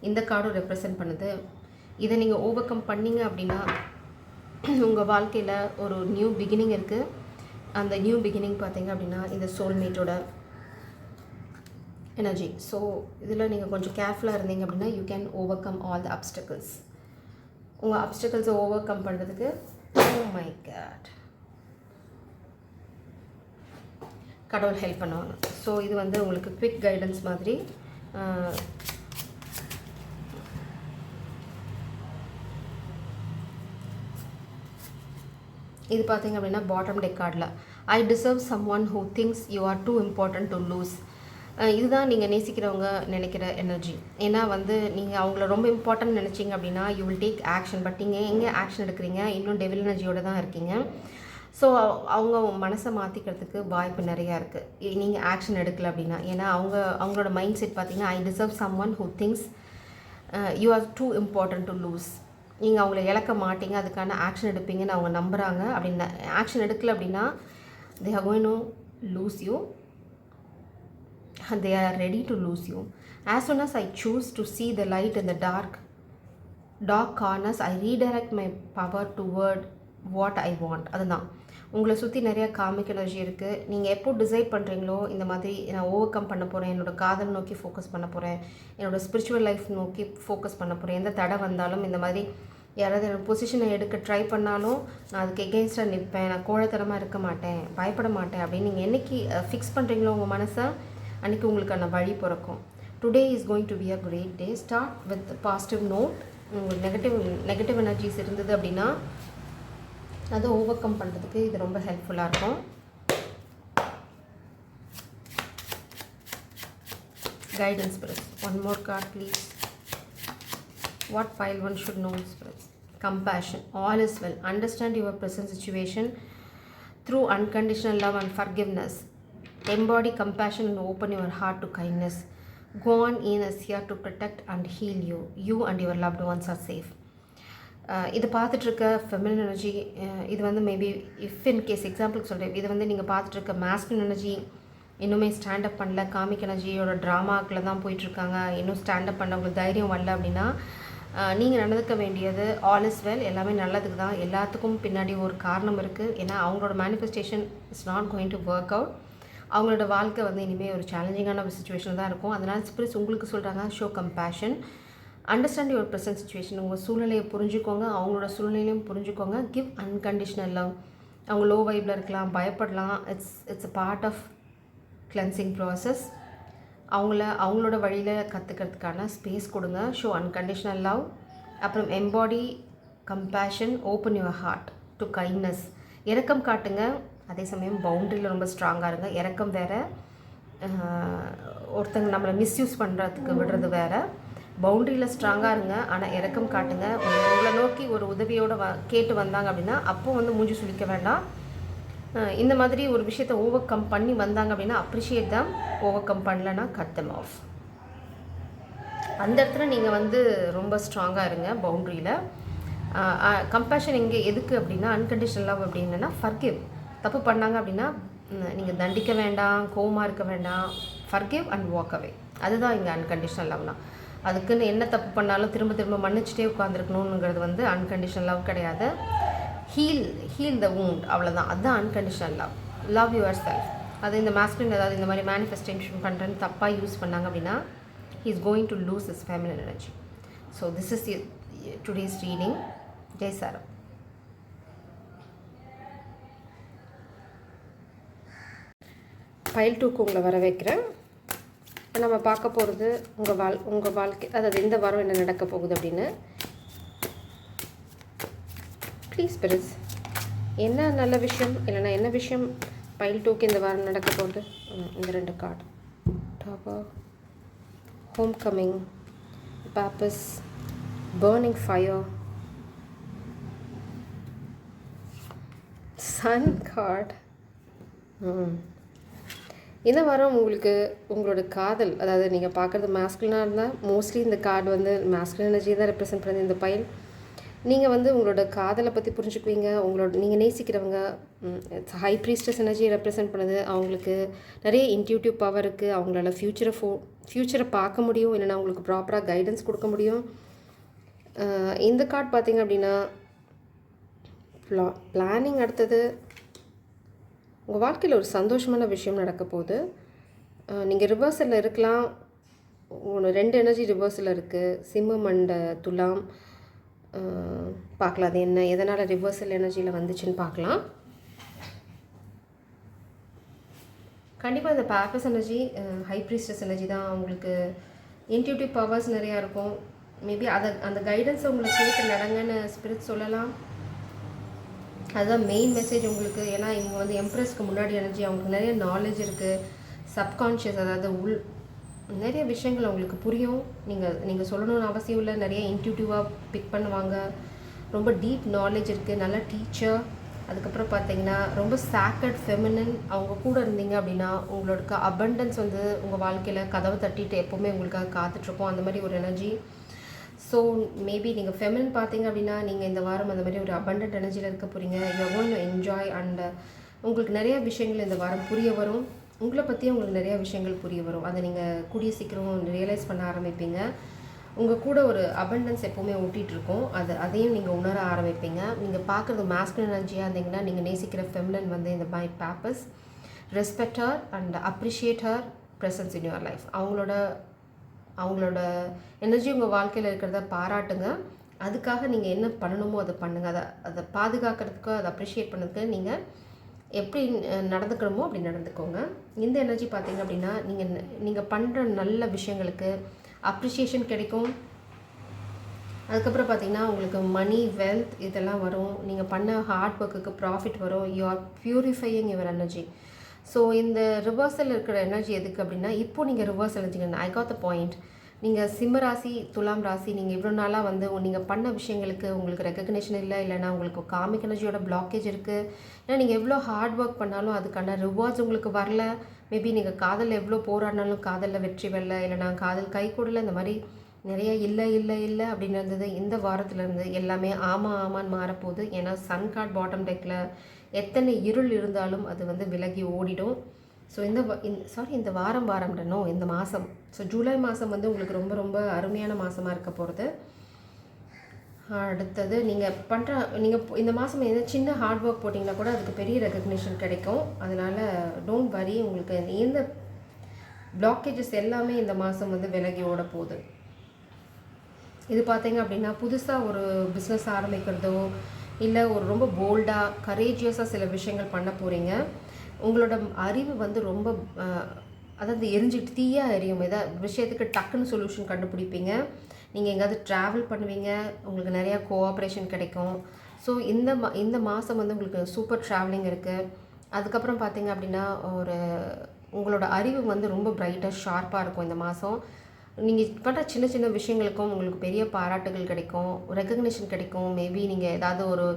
இந்த கார்டும் ரெப்ரசென்ட் பண்ணுது. இதை நீங்கள் ஓவர் கம் பண்ணிங்க அப்படின்னா உங்கள் வாழ்க்கையில் ஒரு நியூ பிகினிங் இருக்குது. அந்த நியூ பிகினிங் பார்த்தீங்க அப்படின்னா இந்த சோல்மேட்டோட எனர்ஜி. ஸோ இதில் நீங்கள் கொஞ்சம் கேர்ஃபுல்லாக இருந்தீங்க அப்படின்னா you can over come all the அப்டக்கிள்ஸ். உங்கள் அப்டக்கிள்ஸை ஓவர் கம் பண்ணுறதுக்கு ஓ மை காட் கடவுள் ஹெல்ப் பண்ணுவாங்க. ஸோ இது வந்து உங்களுக்கு குவிக் கைடன்ஸ் மாதிரி. இது பார்த்தீங்க அப்படின்னா பாட்டம் டெக் கார்டில் I deserve someone who thinks you are too important to lose. இதுதான் நீங்கள் நேசிக்கிறவங்க நினைக்கிற எனர்ஜி. ஏன்னா வந்து நீங்கள் அவங்கள ரொம்ப இம்பார்ட்டன்ட் நினச்சிங்க அப்படின்னா you will take action. But நீங்கள் எங்கே ஆக்ஷன் எடுக்கிறீங்க, இன்னும் டெவில் எனர்ஜியோடு தான் இருக்கீங்க. ஸோ அவங்க மனசை மாற்றிக்கிறதுக்கு வாய்ப்பு நிறையா இருக்குது நீங்கள் ஆக்ஷன் எடுக்கலை அப்படின்னா. ஏன்னா அவங்களோட மைண்ட் செட் பார்த்தீங்கன்னா I deserve someone who thinks you are too important to lose. நீங்கள் அவங்கள இழக்க மாட்டீங்க, அதுக்கான ஆக்ஷன் எடுப்பீங்கன்னு அவங்க நம்புகிறாங்க. அப்படின்னா ஆக்ஷன் எடுக்கலை அப்படின்னா they are going to lose you and they are ready to lose you. As soon as I choose to see the light in the dark corners, I redirect my power toward what I want. அதுதான் உங்களை சுற்றி நிறையா comic energy இருக்குது. நீங்கள் எப்போ decide பண்ணுறீங்களோ இந்த மாதிரி நான் ஓவர் கம் பண்ண போகிறேன், என்னோடய காதல் நோக்கி ஃபோக்கஸ் பண்ண போகிறேன், என்னோடய ஸ்பிரிச்சுவல் லைஃப் நோக்கி ஃபோக்கஸ் பண்ண போகிறேன், எந்த தடை வந்தாலும் இந்த மாதிரி யாராவது என்னோடய பொசிஷனை எடுக்க ட்ரை பண்ணாலும் நான் அதுக்கு எகெயின்ஸ்டாக நிற்பேன், நான் கோழைத்தனமாக இருக்க மாட்டேன், பயப்பட மாட்டேன் அப்படின்னு நீங்கள் என்றைக்கு ஃபிக்ஸ் பண்ணுறீங்களோ உங்கள் மனசை அன்றைக்கி உங்களுக்கான வழி பிறக்கும். Today is going to be a great day. Start with positive note. உங்களுக்கு நெகட்டிவ் எனர்ஜிஸ் இருந்தது அப்படின்னா அதை ஓவர் கம் பண்ணுறதுக்கு இது ரொம்ப ஹெல்ப்ஃபுல்லாக இருக்கும். Guidance spirits. One more card please. What pile one should know spirits. Compassion. All is well. Understand your present situation through unconditional love and forgiveness. Embody compassion and open your heart to kindness. God is here to protect and heal you. You and your loved ones are safe. இது பார்த்துட்ருக்க feminine energy, இது வந்து maybe if in case எக்ஸாம்பிளுக்கு சொல்கிறேன், இது வந்து நீங்கள் பார்த்துட்ருக்க masculine energy இன்னுமே stand up பண்ணல, காமிக் எனர்ஜியோட ட்ராமாக்கில் தான் போயிட்டுருக்காங்க, இன்னும் ஸ்டாண்டப் பண்ண உங்களுக்கு தைரியம் வரல அப்படின்னா நீங்கள் நடந்துக்க வேண்டியது ஆல் இஸ் வெல். எல்லாமே நல்லதுக்கு தான். எல்லாத்துக்கும் பின்னாடி ஒரு காரணம் இருக்குது. ஏன்னா அவங்களோட manifestation is not going to work out. அவங்களோட வாழ்க்கை வந்து இனிமேல் ஒரு சேலஞ்சிங்கான ஒரு சுச்சுவேஷன் தான் இருக்கும். அதனால் ஸ்பிரிட்ஸ் உங்களுக்கு சொல்கிறாங்க show compassion, understand your present situation. உங்கள் சூழ்நிலையை புரிஞ்சுக்கோங்க, அவங்களோட சூழ்நிலையும் புரிஞ்சுக்கோங்க. Give unconditional love. அவங்க லோ வைப்பில் இருக்கலாம், பயப்படலாம். It's a part of cleansing process. அவங்களோட வழியில் கற்றுக்கிறதுக்கான ஸ்பேஸ் கொடுங்க. Show unconditional love. அப்புறம் embody compassion, open your heart. Do kindness. இரக்கம் காட்டுங்க, அதே சமயம் பவுண்ட்ரியில் ரொம்ப ஸ்ட்ராங்காக இருங்க. இரக்கம் வேறு, ஒருத்தங்க நம்மளை மிஸ்யூஸ் பண்ணுறதுக்கு விடுறது வேறு. பவுண்ட்ரியில் ஸ்ட்ராங்காக இருங்க, ஆனால் இரக்கம் காட்டுங்க. உங்களை நோக்கி ஒரு உதவியோடு கேட்டு வந்தாங்க அப்படின்னா அப்போ வந்து மூஞ்சி சுளிக்க வேண்டாம். இந்த மாதிரி ஒரு விஷயத்தை ஓவர் கம் பண்ணி வந்தாங்க அப்படின்னா அப்ரிஷியேட் தான். ஓவர் கம் பண்ணலன்னா கட் தம் ஆஃப். அந்த இடத்துல நீங்கள் வந்து ரொம்ப ஸ்ட்ராங்காக இருங்க பவுண்ட்ரியில். கம்பேஷன் இங்கே எதுக்கு அப்படின்னா அன்கண்டிஷனல் லவ் அப்படின்னா ஃபர்கிவ். தப்பு பண்ணாங்க அப்படின்னா நீங்கள் தண்டிக்க வேண்டாம், கோவமாக இருக்க வேண்டாம். ஃபர்கிவ் அண்ட் வாக் அவே, அதுதான் இங்கே அன்கண்டிஷனல் லவ்னா. அதுக்குன்னு என்ன தப்பு பண்ணாலும் திரும்ப திரும்ப மன்னிச்சிட்டே உட்காந்துருக்கணுங்கிறது வந்து அன்கண்டிஷனல் லவ் கிடையாது. ஹீல் த வூண்ட், அவ்வளோதான். அதுதான் unconditional love. Love your self. அது இந்த மாஸ்குலின் ஏதாவது இந்த மாதிரி மேனிஃபெஸ்டேஷன் பண்ணுறேன்னு தப்பாக யூஸ் பண்ணாங்க அப்படின்னா he is going to lose his feminine energy. So this is today's reading. Jai Sara. Pile 2 உங்களை வர வைக்கிறேன். நம்ம பார்க்க போகிறது உங்கள் வாழ்க்கை, அதாவது எந்த வாரம் என்ன நடக்க போகுது அப்படின்னு. ப்ளீஸ் ஸ்பிரிட்ஸ், என்ன நல்ல விஷயம் இல்லைன்னா என்ன விஷயம் பைல் 2க்கு இந்த வாரம் நடக்க போகுது? இந்த 2 card, Dabur, homecoming, Papus, burning fire, sun card. இந்த வாரம் உங்களுக்கு உங்களோட காதல், அதாவது நீங்கள் பார்க்குறது மேஸ்குலினாக இருந்தால் மோஸ்ட்லி இந்த கார்டு வந்து மேஸ்குலின் எனர்ஜி தான் ரெப்ரசென்ட் பண்ணுது. இந்த பைல் நீங்கள் வந்து உங்களோட காதலை பற்றி புரிஞ்சுக்குவீங்க. நீங்கள் நேசிக்கிறவங்க ஹை ப்ரீஸ்டஸ் எனர்ஜியை ரெப்ரசென்ட் பண்ணுது. அவங்களுக்கு நிறைய இன்ட்யூட்டிவ் பவர் இருக்குது. அவங்களால ஃப்யூச்சரை பார்க்க முடியும், இல்லைனா அவங்களுக்கு ப்ராப்பராக கைடன்ஸ் கொடுக்க முடியும். இந்த கார்டு பார்த்திங்க அப்படின்னா பிளானிங். அடுத்தது உங்கள் வாழ்க்கையில் ஒரு சந்தோஷமான விஷயம் நடக்க போகுது. நீங்கள் ரிவர்சலில் இருக்கலாம். 2 எனர்ஜி ரிவர்சலில் இருக்குது, சிம்மம் அண்ட் துலாம். பார்க்கலாம் அது என்ன, எதனால் ரிவர்சல் எனர்ஜியில் வந்துச்சுன்னு பார்க்கலாம். கண்டிப்பாக இந்த பாப்பஸ் எனர்ஜி ஹை ப்ரீஸ்டஸ் எனர்ஜி தான். உங்களுக்கு இன்ட்யூட்டிவ் பவர்ஸ் நிறையா இருக்கும். மேபி அந்த கைடன்ஸை உங்களுக்கு கேட்டு நடங்கன்னு ஸ்பிரிட் சொல்லலாம். அதுதான் மெயின் மெசேஜ் உங்களுக்கு. ஏன்னா இவங்க வந்து எம்ப்ரெஸ்க்கு முன்னாடி எனர்ஜி, அவங்களுக்கு நிறைய நாலேஜ் இருக்குது. சப்கான்ஷியஸ், அதாவது நிறைய விஷயங்கள் அவங்களுக்கு புரியும். நீங்கள் சொல்லணும்னு அவசியம் இல்லை. நிறைய இன்ட்யூட்டிவாக பிக் பண்ணுவாங்க. ரொம்ப டீப் நாலேஜ் இருக்குது. நல்ல டீச்சர். அதுக்கப்புறம் பார்த்தீங்கன்னா ரொம்ப சாக்ரட் ஃபெமினின். அவங்க கூட இருந்தீங்க அப்படின்னா உங்களோட அபண்டன்ஸ் வந்து உங்கள் வாழ்க்கையில் கதவை தட்டிட்டு எப்போவுமே உங்களுக்காக காத்துட்ருக்கோம். அந்த மாதிரி ஒரு எனர்ஜி. ஸோ மேபி நீங்கள் ஃபெமினின் பார்த்தீங்க அப்படின்னா நீங்கள் இந்த வாரம் அந்த மாதிரி ஒரு அபண்டன்ட் எனர்ஜியில் இருக்க போகிறீங்க. You are going to enjoy and உங்களுக்கு நிறைய விஷயங்கள் இந்த வாரம் புரிய வரும். உங்களை பற்றியும் உங்களுக்கு நிறையா விஷயங்கள் புரிய வரும். அதை நீங்கள் கூடிய சீக்கிரம் ரியலைஸ் பண்ண ஆரம்பிப்பீங்க. உங்கள் கூட ஒரு அபண்டன்ஸ் எப்போவுமே ஓட்டிகிட்ருக்கோம். அதையும் நீங்கள் உணர ஆரம்பிப்பீங்க. நீங்கள் பார்க்குறது மாஸ்குலின் எனர்ஜியாக இருந்தீங்கன்னா நீங்கள் நேசிக்கிற ஃபெமினின் வந்து இந்த பை பாப்பஸ் respect her and appreciate her presence in your life. அவங்களோட எனர்ஜி உங்கள் வாழ்க்கையில் இருக்கிறத பாராட்டுங்க. அதுக்காக நீங்கள் என்ன பண்ணணுமோ அதை பண்ணுங்கள். அதை பாதுகாக்கிறதுக்கு, அதை அப்ரிஷியேட் பண்ணுறதுக்கு நீங்கள் எப்படி நடந்துக்கணுமோ அப்படி நடந்துக்கோங்க. இந்த எனர்ஜி பார்த்தீங்க அப்படின்னா நீங்கள் பண்ணுற நல்ல விஷயங்களுக்கு அப்ரிஷியேஷன் கிடைக்கும். அதுக்கப்புறம் பார்த்தீங்கன்னா உங்களுக்கு மணி, வெல்த் இதெல்லாம் வரும். நீங்கள் பண்ண ஹார்ட் ஒர்க்குக்கு ப்ராஃபிட் வரும். You are purifying your energy. So இந்த ரிவர்சல் இருக்கிற எனர்ஜி எதுக்கு அப்படின்னா இப்போ நீங்கள் ரிவர்சல் எனர்ஜிங்க. I got the point. நீங்கள் சிம்ம ராசி, துலாம் ராசி, நீங்கள் இவ்வளோ நாளாக வந்து நீங்கள் பண்ண விஷயங்களுக்கு உங்களுக்கு ரெக்கக்னேஷன் இல்லைன்னா உங்களுக்கு காமிக் எனர்ஜியோட பிளாக்கேஜ் இருக்குது. ஏன்னா நீங்கள் எவ்வளோ ஹார்ட் ஒர்க் பண்ணாலும் அதுக்கான ரிவார்ட்ஸ் உங்களுக்கு வரல. மேபி நீங்கள் காதலில் எவ்வளோ போராடினாலும் காதலில் வெற்றி வரல, இல்லைனா காதல் கை கூடல, இந்த மாதிரி நிறைய இல்லை அப்படின்னு இருந்தது. இந்த வாரத்துலேருந்து எல்லாமே ஆமான்னு மாறப்போகுது. ஏன்னா சன் கார்ட் பாட்டம் டெக்கில் எத்தனை இருள் இருந்தாலும் அது வந்து விலகி ஓடிடும். ஸோ இந்த வாரம்ன்றனோ இந்த மாதம், ஸோ ஜூலை மாதம் வந்து உங்களுக்கு ரொம்ப ரொம்ப அருமையான மாதமாக இருக்க போகிறது. அடுத்தது நீங்கள் இந்த மாதம் எந்த சின்ன ஹார்ட் ஒர்க் போட்டிங்கன்னா கூட அதுக்கு பெரிய ரெக்கக்னிஷன் கிடைக்கும். அதனால் டோன்ட் வரி. உங்களுக்கு எந்த பிளாக்கேஜஸ் எல்லாமே இந்த மாதம் வந்து விலகி ஓட போகுது. இது பார்த்தீங்க அப்படின்னா புதுசாக ஒரு பிஸ்னஸ் ஆரம்பிக்கிறதோ இல்லை ஒரு ரொம்ப போல்டாக கரேஜியஸாக சில விஷயங்கள் பண்ண போகிறீங்க. உங்களோட அறிவு வந்து ரொம்ப அதாவது எரிஞ்சிட்டு தீயாக எரியும். ஏதாவது விஷயத்துக்கு டக்குன்னு சொல்யூஷன் கண்டுபிடிப்பீங்க. நீங்கள் எங்கேயாவது ட்ராவல் பண்ணுவீங்க, உங்களுக்கு நிறையா கோஆப்ரேஷன் கிடைக்கும். ஸோ இந்த மாதம் வந்து உங்களுக்கு சூப்பர் ட்ராவலிங் இருக்குது. அதுக்கப்புறம் பார்த்தீங்க அப்படின்னா உங்களோட அறிவு வந்து ரொம்ப பிரைட்டாக ஷார்ப்பாக இருக்கும் இந்த மாதம். நீங்கள் பண்ணுற சின்ன சின்ன விஷயங்களுக்கும் உங்களுக்கு பெரிய பாராட்டுகள் கிடைக்கும், ரெக்கக்னிஷன் கிடைக்கும். மேபி நீங்கள் ஏதாவது ஒரு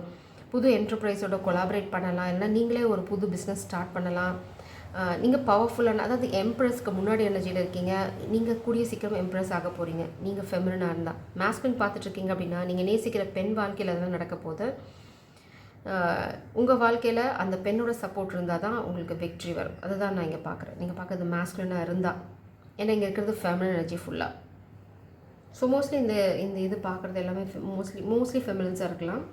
புது என்டர்பிரைஸோட கொலாபரேட் பண்ணலாம், இல்லைனா நீங்களே ஒரு புது பிஸ்னஸ் ஸ்டார்ட் பண்ணலாம். நீங்கள் பவர்ஃபுல்லான, அதாவது எம்ப்ரஸ்க்கு முன்னாடி எனர்ஜியில் இருக்கீங்க. நீங்கள் கூடிய சீக்கிரம் எம்ப்ரஸ் ஆக போகிறீங்க. நீங்கள் ஃபெமினாக இருந்தால். மாஸ்குலின் பார்த்துட்ருக்கீங்க அப்படின்னா நீங்கள் நேசிக்கிற பெண் வாழ்க்கையில் அதெல்லாம் நடக்க போகுது. உங்கள் வாழ்க்கையில் அந்த பெண்ணோட சப்போர்ட் இருந்தால் தான் உங்களுக்கு வெற்றி வரும். அதை தான் நான் இங்கே பார்க்குறேன். நீங்கள் பார்க்குறது மாஸ்குலினாக இருந்தால், ஏன்னா இங்கே இருக்கிறது ஃபெமினன் எனர்ஜி ஃபுல்லாக. ஸோ மோஸ்ட்லி இந்த இது பார்க்குறது எல்லாமே மோஸ்ட்லி ஃபெமினன்ஸாக இருக்கலாம்.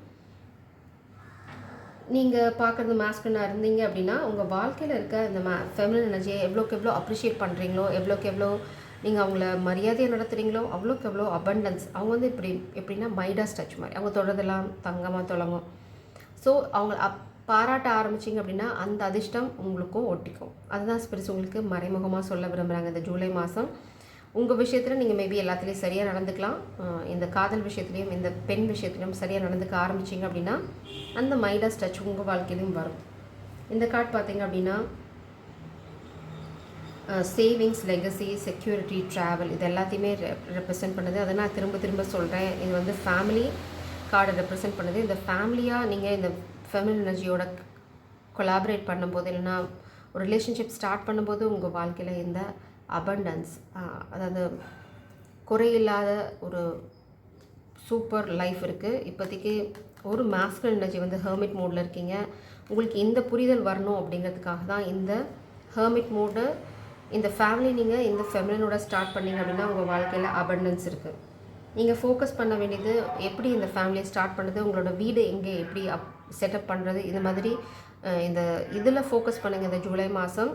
நீங்கள் பார்க்குறது மாஸ்குலினாக இருந்தீங்க அப்படின்னா உங்கள் வாழ்க்கையில் இருக்க இந்த ஃபெமினன் எனர்ஜியை எவ்வளோக்கு எவ்வளோ அப்ரிஷியேட் பண்ணுறீங்களோ, எவ்வளோக்கு எவ்வளோ நீங்கள் அவங்கள மரியாதையை நடத்துகிறீங்களோ, அவ்வளோக்கு எவ்வளோ அபண்டன்ஸ். அவங்க வந்து எப்படின்னா மைடாஸ் டச் மாதிரி, அவங்க தொடர்றதெல்லாம் தங்கமாக தொடங்கும். ஸோ அவங்க பாராட்ட ஆரம்பிச்சிங்க அப்படின்னா அந்த அதிர்ஷ்டம் உங்களுக்கும் ஒட்டிக்கும். அதுதான் ஸ்பிரிட்ஸ் உங்களுக்கு மறைமுகமாக சொல்ல விரும்புகிறாங்க இந்த ஜூலை மாதம். உங்கள் விஷயத்தில் நீங்கள் மேபி எல்லாத்துலேயும் சரியாக நடந்துக்கலாம். இந்த காதல் விஷயத்துலையும் இந்த பெண் விஷயத்துலையும் சரியாக நடந்துக்க ஆரம்பிச்சிங்க அப்படின்னா அந்த மைடாஸ் டச் உங்கள் வாழ்க்கையிலையும் வரும். இந்த கார்டு பார்த்தீங்க அப்படின்னா சேவிங்ஸ், லெகசி, செக்யூரிட்டி, ட்ராவல் இது எல்லாத்தையுமே ரெப்ரசென்ட் பண்ணுது. அதை நான் திரும்ப திரும்ப சொல்கிறேன். இது வந்து ஃபேமிலி கார்டை ரெப்ரசென்ட் பண்ணுது. இந்த ஃபேமிலியாக நீங்கள் இந்த ஃபெமினன் எனர்ஜியோட கொலாபரேட் பண்ணும்போது, இல்லைன்னா ஒரு ரிலேஷன்ஷிப் ஸ்டார்ட் பண்ணும்போது உங்கள் வாழ்க்கையில் இந்த அபண்டன்ஸ், அதாவது குறையில்லாத ஒரு சூப்பர் லைஃப் இருக்குது. இப்போதைக்கு ஒரு மாஸ்குலின் எனர்ஜி வந்து ஹெர்மிட் மோடில் இருக்கீங்க. உங்களுக்கு இந்த புரிதல் வரணும் அப்படிங்கிறதுக்காக தான் இந்த ஹெர்மிட் மோடு. இந்த ஃபேமிலி நீங்கள் இந்த ஃபெமினனோட ஸ்டார்ட் பண்ணிங்க அப்படின்னா உங்கள் வாழ்க்கையில் அபண்டன்ஸ் இருக்குது. நீங்கள் ஃபோக்கஸ் பண்ண வேண்டியது எப்படி இந்த ஃபேமிலியை ஸ்டார்ட் பண்ணுறது, உங்களோட வீடு எங்கே எப்படி செட்டப் பண்ணுறது, இது மாதிரி இந்த இதில் ஃபோக்கஸ் பண்ணுங்கள் இந்த ஜூலை மாதம்.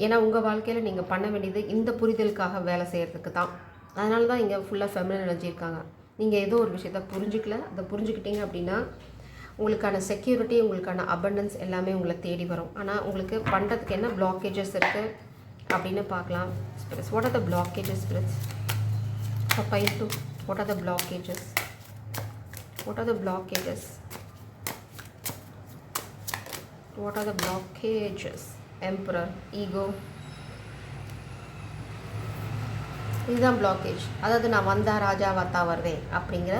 ஏன்னா உங்கள் வாழ்க்கையில் நீங்கள் பண்ண வேண்டியது இந்த புரிதலுக்காக வேலை செய்கிறதுக்கு தான். அதனால தான் இங்கே ஃபுல்லாக ஃபெமினன் எனர்ஜி இருக்காங்க. நீங்கள் ஏதோ ஒரு விஷயத்த புரிஞ்சிக்கல, அதை புரிஞ்சுக்கிட்டீங்க அப்படின்னா உங்களுக்கான செக்யூரிட்டி, உங்களுக்கான அபண்டன்ஸ் எல்லாமே உங்களை தேடி வரும். ஆனால் உங்களுக்கு பண்ணுறதுக்கு என்ன பிளாக்கேஜஸ் இருக்குது அப்படின்னு பார்க்கலாம். Spirits, what are the blockages spirits for pile 2? What are the blockages? What are the blockages? What are the blockages? Emperor, ego. இதுதான் பிளாக்கேஜ். அதாவது நான் வந்தா ராஜா வத்தா வருவேன் அப்படிங்கிற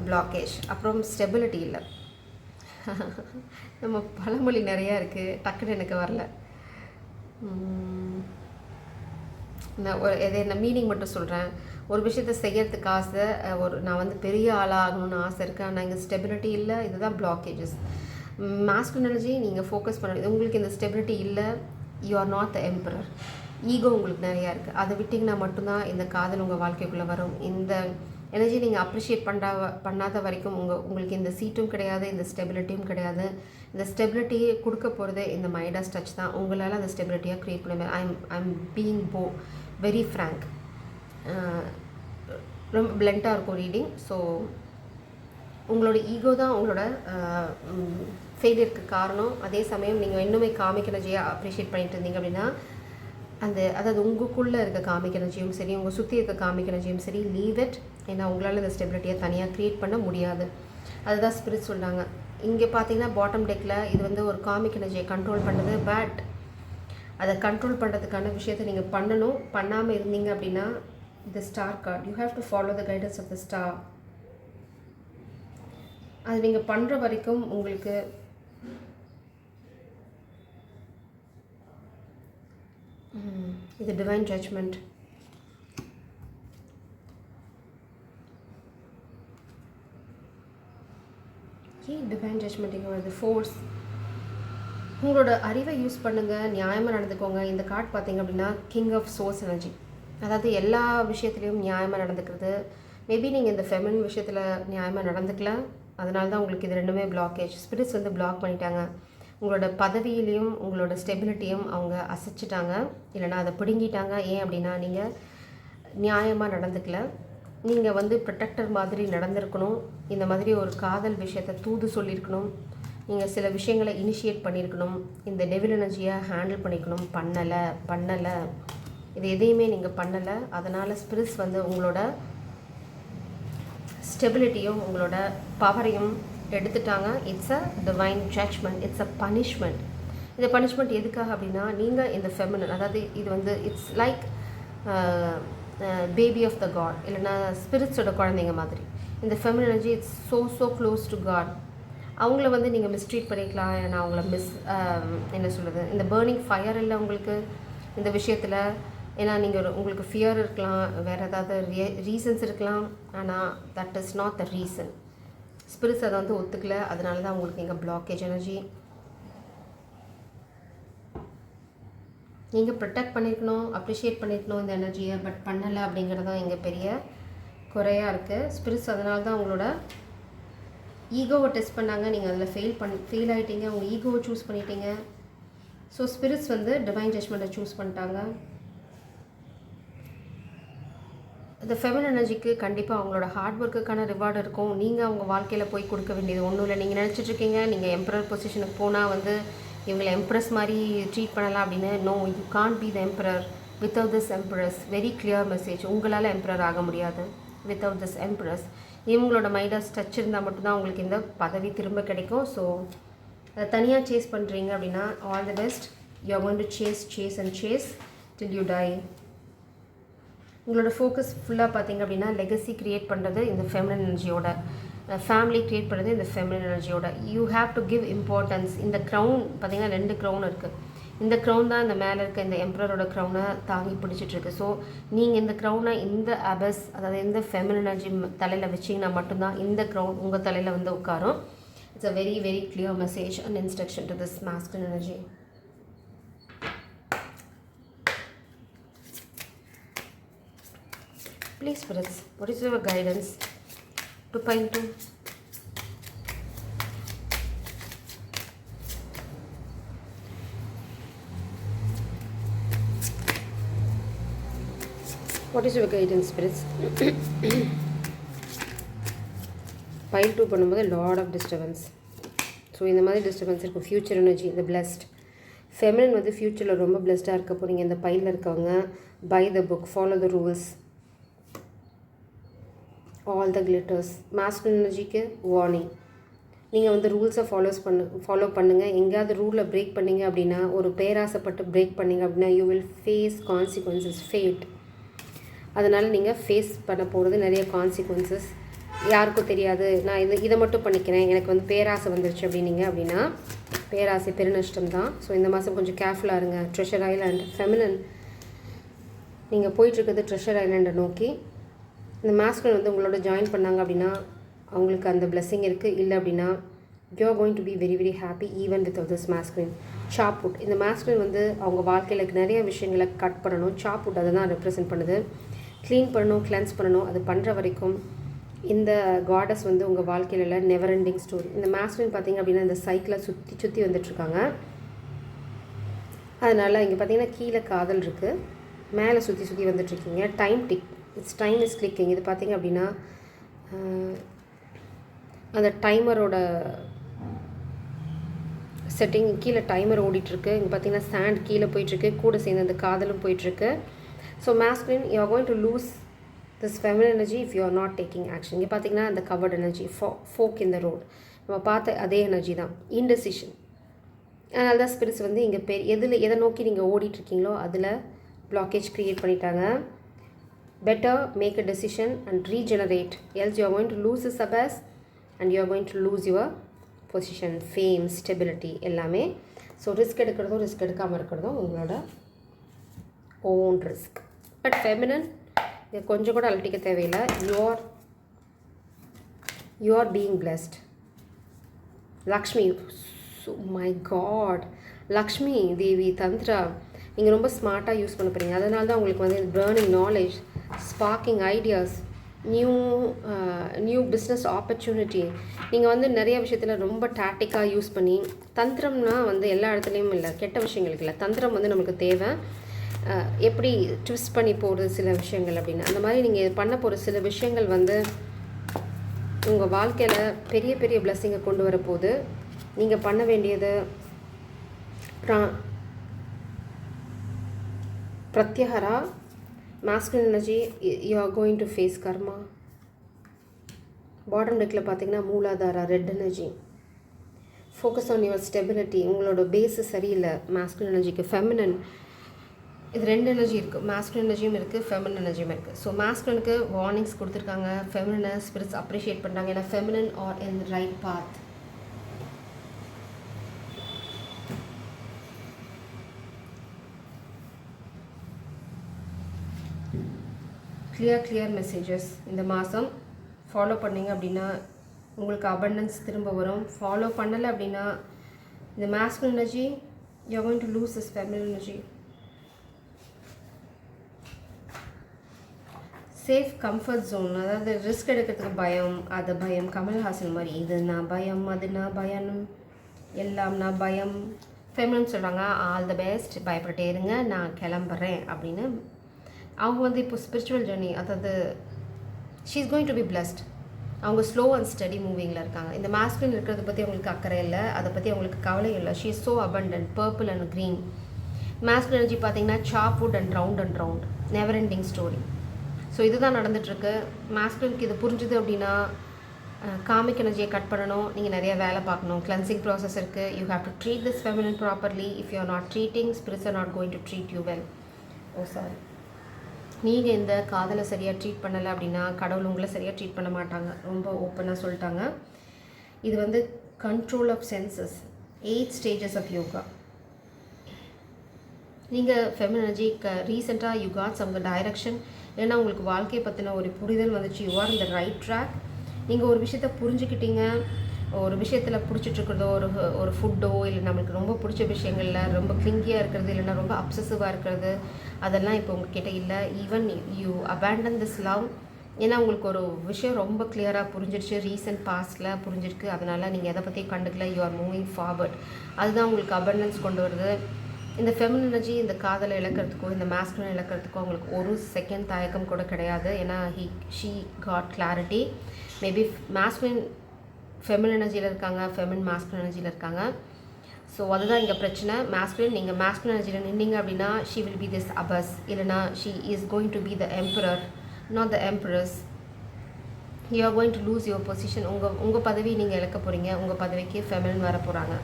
பிளாக்கேஜ். அப்புறம் ஸ்டெபிலிட்டி இல்லை. நம்ம பழமொழி நிறையா இருக்குது, டக்குன்னு எனக்கு வரல. நான் மீனிங் மட்டும் சொல்கிறேன். ஒரு விஷயத்தை செய்யறதுக்கு ஆசை, நான் வந்து பெரிய ஆளாகணும்னு ஆசை இருக்குது, ஆனால் இங்கே ஸ்டெபிலிட்டி இல்லை. இதுதான் பிளாக்கேஜஸ். மாஸ்குலின் எனர்ஜி நீங்கள் ஃபோக்கஸ் பண்ண, உங்களுக்கு இந்த ஸ்டெபிலிட்டி இல்லை. You are not the emperor. Ego உங்களுக்கு நிறையா இருக்குது. அதை விட்டிங்கன்னா மட்டும்தான் இந்த காதல் உங்கள் வாழ்க்கைக்குள்ளே வரும். இந்த எனர்ஜி நீங்கள் அப்ரிஷியேட் பண்ணாத வரைக்கும் உங்களுக்கு இந்த சீட்டும் கிடையாது, இந்த ஸ்டெபிலிட்டியும் கிடையாது. இந்த ஸ்டெபிலிட்டியை கொடுக்க போகிறது இந்த மைடாஸ் டச் தான். உங்களால் அந்த ஸ்டெபிலிட்டியாக க்ரியேட் பண்ண ஐம் பீயிங் வெரி ஃப்ராங்க். ரொம்ப பிளண்ட்டாக இருக்கும் ரீடிங். ஸோ உங்களோட ஈகோ தான் உங்களோட ஃபெயிலியருக்கு காரணம். அதே சமயம் நீங்கள் இன்னுமே காமிக் எனர்ஜியை அப்ரிஷியேட் பண்ணிட்டு இருந்தீங்க அப்படின்னா அதாவது உங்களுக்குள்ளே இருக்க காமிக் எனர்ஜியும் சரி, உங்கள் சுற்றி இருக்க காமிக் எனர்ஜியும் சரி, லீவ் இட். ஏன்னா உங்களால் இந்த ஸ்டெபிலிட்டியை தனியாக க்ரியேட் பண்ண முடியாது. அதுதான் ஸ்பிரிட் சொல்கிறாங்க. இங்கே பார்த்தீங்கன்னா பாட்டம் டெக்கில் இது வந்து ஒரு காமிக் எனர்ஜியை கண்ட்ரோல் பண்ணுறது. பட் அதை கண்ட்ரோல் பண்ணுறதுக்கான விஷயத்தை நீங்கள் பண்ணணும். பண்ணாமல் இருந்தீங்க அப்படின்னா the star card, you have to follow the guidance of the star. அது நீங்கள் பண்ணுற வரைக்கும் உங்களுக்கு இது டிவைன் ஜட்ஜ்மெண்ட். டிவைன் ஜட்ஜ்மெண்ட் இங்கே வருது. ஃபோர்ஸ். உங்களோட அறிவை யூஸ் பண்ணுங்கள், நியாயமாக நடந்துக்கோங்க. இந்த கார்டு பார்த்தீங்க அப்படின்னா கிங் ஆஃப் சோர்ஸ் எனர்ஜி. அதாவது எல்லா விஷயத்துலையும் நியாயமாக நடந்துக்கிறது. மேபி நீங்கள் இந்த ஃபெமினின் விஷயத்தில் நியாயமாக நடந்துக்கல, அதனால தான் உங்களுக்கு இது ரெண்டுமே பிளாக்கேஜ். ஸ்பிரிட்ஸ் வந்து பிளாக் பண்ணிட்டாங்க. உங்களோட பதவியிலையும் உங்களோட ஸ்டெபிலிட்டியும் அவங்க அசைச்சிட்டாங்க, இல்லைனா அதை பிடுங்கிட்டாங்க. ஏன் அப்படின்னா நீங்கள் நியாயமாக நடந்துக்கல. நீங்கள் வந்து ப்ரொடெக்டர் மாதிரி நடந்திருக்கணும். இந்த மாதிரி ஒரு காதல் விஷயத்தை தூது சொல்லியிருக்கணும். நீங்கள் சில விஷயங்களை இனிஷியேட் பண்ணியிருக்கணும். இந்த டெவில் எனர்ஜியை ஹேண்டில் பண்ணிக்கணும். பண்ணலை. இது எதையுமே நீங்கள் பண்ணலை. அதனால் ஸ்பிரிட்ஸ் வந்து உங்களோட ஸ்டெபிலிட்டியும் உங்களோட பவரையும் எடுத்துட்டாங்க. It's a divine judgement, it's a punishment. இந்த பனிஷ்மெண்ட் எதுக்காக அப்படின்னா, நீங்கள் இந்த ஃபெமினன், அதாவது இது வந்து it's like baby of the God, இல்லைன்னா ஸ்பிரிட்ஸோட குழந்தைங்க மாதிரி. இந்த feminine energy it's so close to God. அவங்கள வந்து நீங்கள் மிஸ்ட்ரீட் பண்ணிக்கலாம், ஏன்னா அவங்கள என்ன சொல்கிறது, இந்த பேர்னிங் ஃபயர் இல்லை உங்களுக்கு இந்த விஷயத்தில். ஏன்னா நீங்கள் உங்களுக்கு ஃபியர் இருக்கலாம், வேறு ஏதாவது ரீசன்ஸ் இருக்கலாம், ஆனால் that is not the reason. Spirits அதை வந்து ஒத்துக்கலை, அதனால தான் உங்களுக்கு இங்கே பிளாக்கேஜ் எனர்ஜி. நீங்கள் ப்ரொடெக்ட் பண்ணியிருக்கணும், அப்ரிஷியேட் பண்ணியிருக்கணும் இந்த எனர்ஜியை, பட் பண்ணலை அப்படிங்கிறது தான் இங்கே பெரிய குறையாக இருக்குது. ஸ்பிரிட்ஸ் அதனால தான் உங்களோட ஈகோவை டெஸ்ட் பண்ணாங்க, நீங்கள் அதில் ஃபெயில் ஆகிட்டீங்க, உங்கள் ஈகோவை சூஸ் பண்ணிட்டீங்க. ஸோ ஸ்பிரிட்ஸ் வந்து டிவைன் ஜட்ஜ்மெண்ட்டை சூஸ் பண்ணிட்டாங்க. இந்த ஃபெமினன் எனர்ஜிக்கு கண்டிப்பாக அவங்களோட ஹார்ட் ஒர்க்குக்கான ரிவார்டு இருக்கும். நீங்கள் அவங்க வாழ்க்கையில் போய் கொடுக்க வேண்டியது ஒன்றும் இல்லை. நீங்கள் நினச்சிட்ருக்கீங்க நீங்கள் எம்பரர் பொசிஷனுக்கு போனால் வந்து இவங்களை எம்ப்ரஸ் மாதிரி ட்ரீட் பண்ணலாம் அப்படின்னு. No, you can't be the emperor without this empress. Very clear message. உங்களால் எம்பரர் ஆக முடியாது வித்தவுட் திஸ் எம்ப்ரஸ். இவங்களோட மைடாஸ் டச் இருந்தால் மட்டும்தான் உங்களுக்கு இந்த பதவி திரும்ப கிடைக்கும். ஸோ அதை தனியாக சேஸ் பண்ணுறீங்க அப்படின்னா all the best. You are going to chase and chase till you die. உங்களோட ஃபோக்கஸ் ஃபுல்லாக பார்த்தீங்க அப்படின்னா லெகசி க்ரியேட் பண்ணுறது இந்த ஃபெமினன் எனர்ஜியோட, ஃபேமிலி க்ரியேட் பண்ணுறது இந்த ஃபெமினன் எனர்ஜியோட. You have to give importance. இந்த க்ரௌன் பார்த்தீங்கன்னா 2 க்ரௌன் இருக்குது. இந்த க்ரௌன் தான் இந்த மேலே இருக்க இந்த எம்பரரோட க்ரௌனை தாங்கி பிடிச்சிட்ருக்கு. ஸோ நீங்கள் இந்த க்ரௌனை இந்த அபஸ், அதாவது இந்த ஃபெமினன் எனர்ஜி தலையில் வச்சிங்கன்னா மட்டும்தான் இந்த க்ரௌன் உங்கள் தலையில் வந்து உட்காரும். It's a very clear message and instruction to this masculine energy. Please spirits, what is your guidance to point to? What is your guidance, spirits? Pile 2 பண்ணும்போது lot of disturbance. ஸோ இந்த மாதிரி disturbance இருக்கும். Future energy, இந்த blessed feminine வந்து ஃப்யூச்சரில் ரொம்ப பிளஸ்டாக இருக்க போகிறீங்க. இந்த பைலில் இருக்கவங்க by the book, follow the rules, all the glitters. Masculine எனர்ஜிக்கு வார்னிங். நீங்கள் வந்து ரூல்ஸை ஃபாலோ பண்ணுங்கள். எங்கேயாவது ரூலை பிரேக் பண்ணிங்க அப்படின்னா, ஒரு பேராசைப்பட்டு பிரேக் பண்ணிங்க அப்படின்னா you will face consequences, fate. அதனால் நீங்கள் ஃபேஸ் பண்ண போகிறது நிறைய கான்சிக்வன்சஸ். யாருக்கும் தெரியாது, நான் இதை மட்டும் பண்ணிக்கிறேன், எனக்கு வந்து பேராசை வந்துருச்சு அப்படின்னா பேராசை பெருநஷ்டம் தான். ஸோ இந்த மாதம் கொஞ்சம் கேர்ஃபுல்லாக இருங்க. ட்ரெஷர் ஐலாண்ட் ஃபெமினன், நீங்கள் போயிட்டுருக்கிறது ட்ரெஷர் ஐலாண்டை நோக்கி. இந்த மாஸ்குலின் வந்து உங்களோட ஜாயின் பண்ணாங்க அப்படின்னா அவங்களுக்கு அந்த பிளெஸிங் இருக்குது. இல்லை அப்படின்னா you are going to be very happy even with this masculine. Sapwood, இந்த மாஸ்குலின் வந்து அவங்க வாழ்க்கையில் நிறைய விஷயங்களை கட் பண்ணணும். சாப்வுட் அதை தான் ரெப்ரசென்ட் பண்ணுது. க்ளீன் பண்ணணும், கிளென்ஸ் பண்ணணும். அது பண்ணுற வரைக்கும் இந்த காடஸ் வந்து உங்கள் வாழ்க்கையில் நெவர் எண்டிங் ஸ்டோரி. இந்த மாஸ்குலின் பார்த்திங்க அப்படின்னா இந்த சைக்கிளை சுற்றி வந்துட்டுருக்காங்க. அதனால் இங்கே பார்த்திங்கன்னா கீழே காதல் இருக்குது, மேலே சுற்றி வந்துட்டுருக்கீங்க. Time tick, it's time is clicking. இது பார்த்திங்க அப்படின்னா அந்த டைமரோட செட்டிங் கீழே டைமர் ஓடிட்டுருக்கு. இங்கே பார்த்திங்கன்னா சாண்ட் கீழே போயிட்டுருக்கு, கூட சேர்ந்து அந்த காதலும் போயிட்டுருக்கு. So masculine, you are going to lose this feminine energy if you are not taking action. இங்கே பார்த்திங்கன்னா அந்த covert energy, fork in the road, நம்ம பார்த்த அதே எனர்ஜி தான், இன்டெசிஷன். அதனால தான் ஸ்பிரிட்ஸ் வந்து இங்கே எதை நோக்கி நீங்கள் ஓடிட்டுருக்கீங்களோ அதில் பிளாக்கேஜ் க்ரியேட் பண்ணிட்டாங்க. Better make a decision and regenerate, else you are going to lose this abyss and you are going to lose your position, fame, stability எல்லாமே. ஸோ ரிஸ்க் எடுக்காமல் இருக்கிறதும் உங்களோட ஓன் ரிஸ்க். பட் ஃபெமினன் கொஞ்சம் கூட அலட்டிக்க தேவையில்லை. You are being blessed. Lakshmi, my god, Lakshmi Devi தந்திரா நீங்கள் ரொம்ப ஸ்மார்ட்டாக யூஸ் பண்ண போகிறீங்க. அதனால தான் உங்களுக்கு வந்து burning knowledge, sparking ideas, new business opportunity. நீங்கள் வந்து நிறைய விஷயத்தில் ரொம்ப டாக்டிக்காக யூஸ் பண்ணி, தந்திரம்னா வந்து எல்லா இடத்துலையும் இல்லை, கெட்ட விஷயங்களுக்கு இல்லை. தந்திரம் வந்து நமக்கு தேவை. எப்படி ட்விஸ்ட் பண்ணி போகிறது சில விஷயங்கள் அப்படின்னு, அந்த மாதிரி நீங்கள் பண்ண போகிற சில விஷயங்கள் வந்து உங்கள் வாழ்க்கையில் பெரிய பிளெஸ்ஸிங்கை கொண்டு வரப்போகுது. நீங்கள் பண்ண வேண்டியது Pratyahara, masculine energy, you are going to face karma. Bottom டெக்கில் பார்த்தீங்கன்னா Muladhara, red energy. Focus on your stability. உங்களோட பேஸு சரியில்லை. மாஸ்குலின் எனர்ஜிக்கு ஃபெமினன், இது 2 எனர்ஜி இருக்குது. மாஸ்குலின் எனர்ஜியும் இருக்குது, ஃபெமினன் எனர்ஜியும் இருக்குது. ஸோ மாஸ்குலினுக்கு வார்னிங்ஸ் கொடுத்துருக்காங்க. ஃபெமினனை ஸ்பிரிட்ஸ் அப்ரிஷியேட் பண்ணுறாங்க. ஏன்னா feminine are in right path. Clear messages இந்த மாதம் ஃபாலோ பண்ணிங்க அப்படின்னா உங்களுக்கு அபண்டன்ஸ் திரும்ப வரும். ஃபாலோ பண்ணலை அப்படின்னா இந்த masculine energy you are going to lose this feminine energy. Safe comfort zone, அதாவது ரிஸ்க் எடுக்கிறதுக்கு பயம், அது பயம். கமல்ஹாசன் மாதிரி இது நான் பயம், அது நான் பயம், எல்லாம் நான் பயம். ஃபெமினன் சொல்கிறாங்க ஆல் த பெஸ்ட், பயப்பட்டே இருங்க, நான் கிளம்புறேன் அப்படின்னு. அவங்க வந்து இப்போ ஸ்பிரிச்சுவல் ஜர்னி, அதாவது she is going to be blessed. அவங்க ஸ்லோ அண்ட் ஸ்டடி மூவிங்கில் இருக்காங்க. இந்த மாஸ்குலின் இருக்கிறத பற்றி அவங்களுக்கு அக்கறை இல்லை, அதை பற்றி அவங்களுக்கு கவலை இல்லை. She is so abundant, purple and green. Masculine energy பார்த்தீங்கன்னா சாப்வுட் and round never ending story. So இதுதான் நடந்துகிட்ருக்கு. மாஸ்குலினுக்கு இது புரிஞ்சுது அப்படின்னா காமிக் எனர்ஜியை கட் பண்ணணும். நீங்கள் நிறைய வேலை பார்க்கணும். கிளென்சிங் ப்ராசஸ் இருக்குது. You have to treat this feminine properly. If you are not treating, spirits are not going to treat you well. Oh sorry, நீங்கள் இந்த காதலை சரியாக ட்ரீட் பண்ணலை அப்படின்னா கடவுள் உங்களை சரியாக ட்ரீட் பண்ண மாட்டாங்க. ரொம்ப ஓப்பனாக சொல்லிட்டாங்க. இது வந்து control of senses, 8 stages of yoga. நீங்கள் ஃபெமினன் எனர்ஜி ரீசெண்டாக யூ காட் சம் டைரக்ஷன், ஏன்னா உங்களுக்கு வாழ்க்கையை பற்றின ஒரு புரிதல் வந்துச்சு. யூ ஆர் இந்த ரைட் ட்ராக். நீங்கள் ஒரு விஷயத்தை புரிஞ்சுக்கிட்டீங்க. ஒரு விஷயத்தில் பிடிச்சிட்ருக்கிறதோ, ஒரு ஃபுட்டோ, இல்லை நம்மளுக்கு ரொம்ப பிடிச்ச விஷயங்களில் ரொம்ப கிளிங்கியாக இருக்கிறது, இல்லைன்னா ரொம்ப அப்சசிவாக இருக்கிறது, அதெல்லாம் இப்போ உங்ககிட்ட இல்லை. Even you abandon this love. ஏன்னா உங்களுக்கு ஒரு விஷயம் ரொம்ப கிளியராக புரிஞ்சிருச்சு, ரீசன்ட் பாஸ்டில் புரிஞ்சிருக்கு. அதனால் நீங்கள் எதை பற்றியும் கண்டுக்கல. You are moving forward. அதுதான் உங்களுக்கு அபண்டன்ஸ் கொண்டு வருது. இந்த ஃபெமினன் எனர்ஜி இந்த காதலை இழக்கிறதுக்கோ, இந்த மாஸ்குலின் இழக்கிறதுக்கோ உங்களுக்கு ஒரு செகண்ட் தயக்கம் கூட கிடையாது. ஏன்னா she got clarity. Maybe masculine feminine எனர்ஜியில் இருக்காங்க, ஃபெமின் மாஸ்குலின் எனர்ஜியில் இருக்காங்க. ஸோ அதுதான் இங்கே பிரச்சனை. மாஸ்குலின், நீங்கள் மாஸ்குலின் எனர்ஜியில் நின்னீங்க அப்படின்னா she will be this abyss, இல்லைனா she is going to be the emperor, not the empress. You are going to lose your position. உங்கள் பதவி நீங்கள் இழக்க போகிறீங்க. உங்கள் பதவிக்கு ஃபெமினன் வர போகிறாங்க.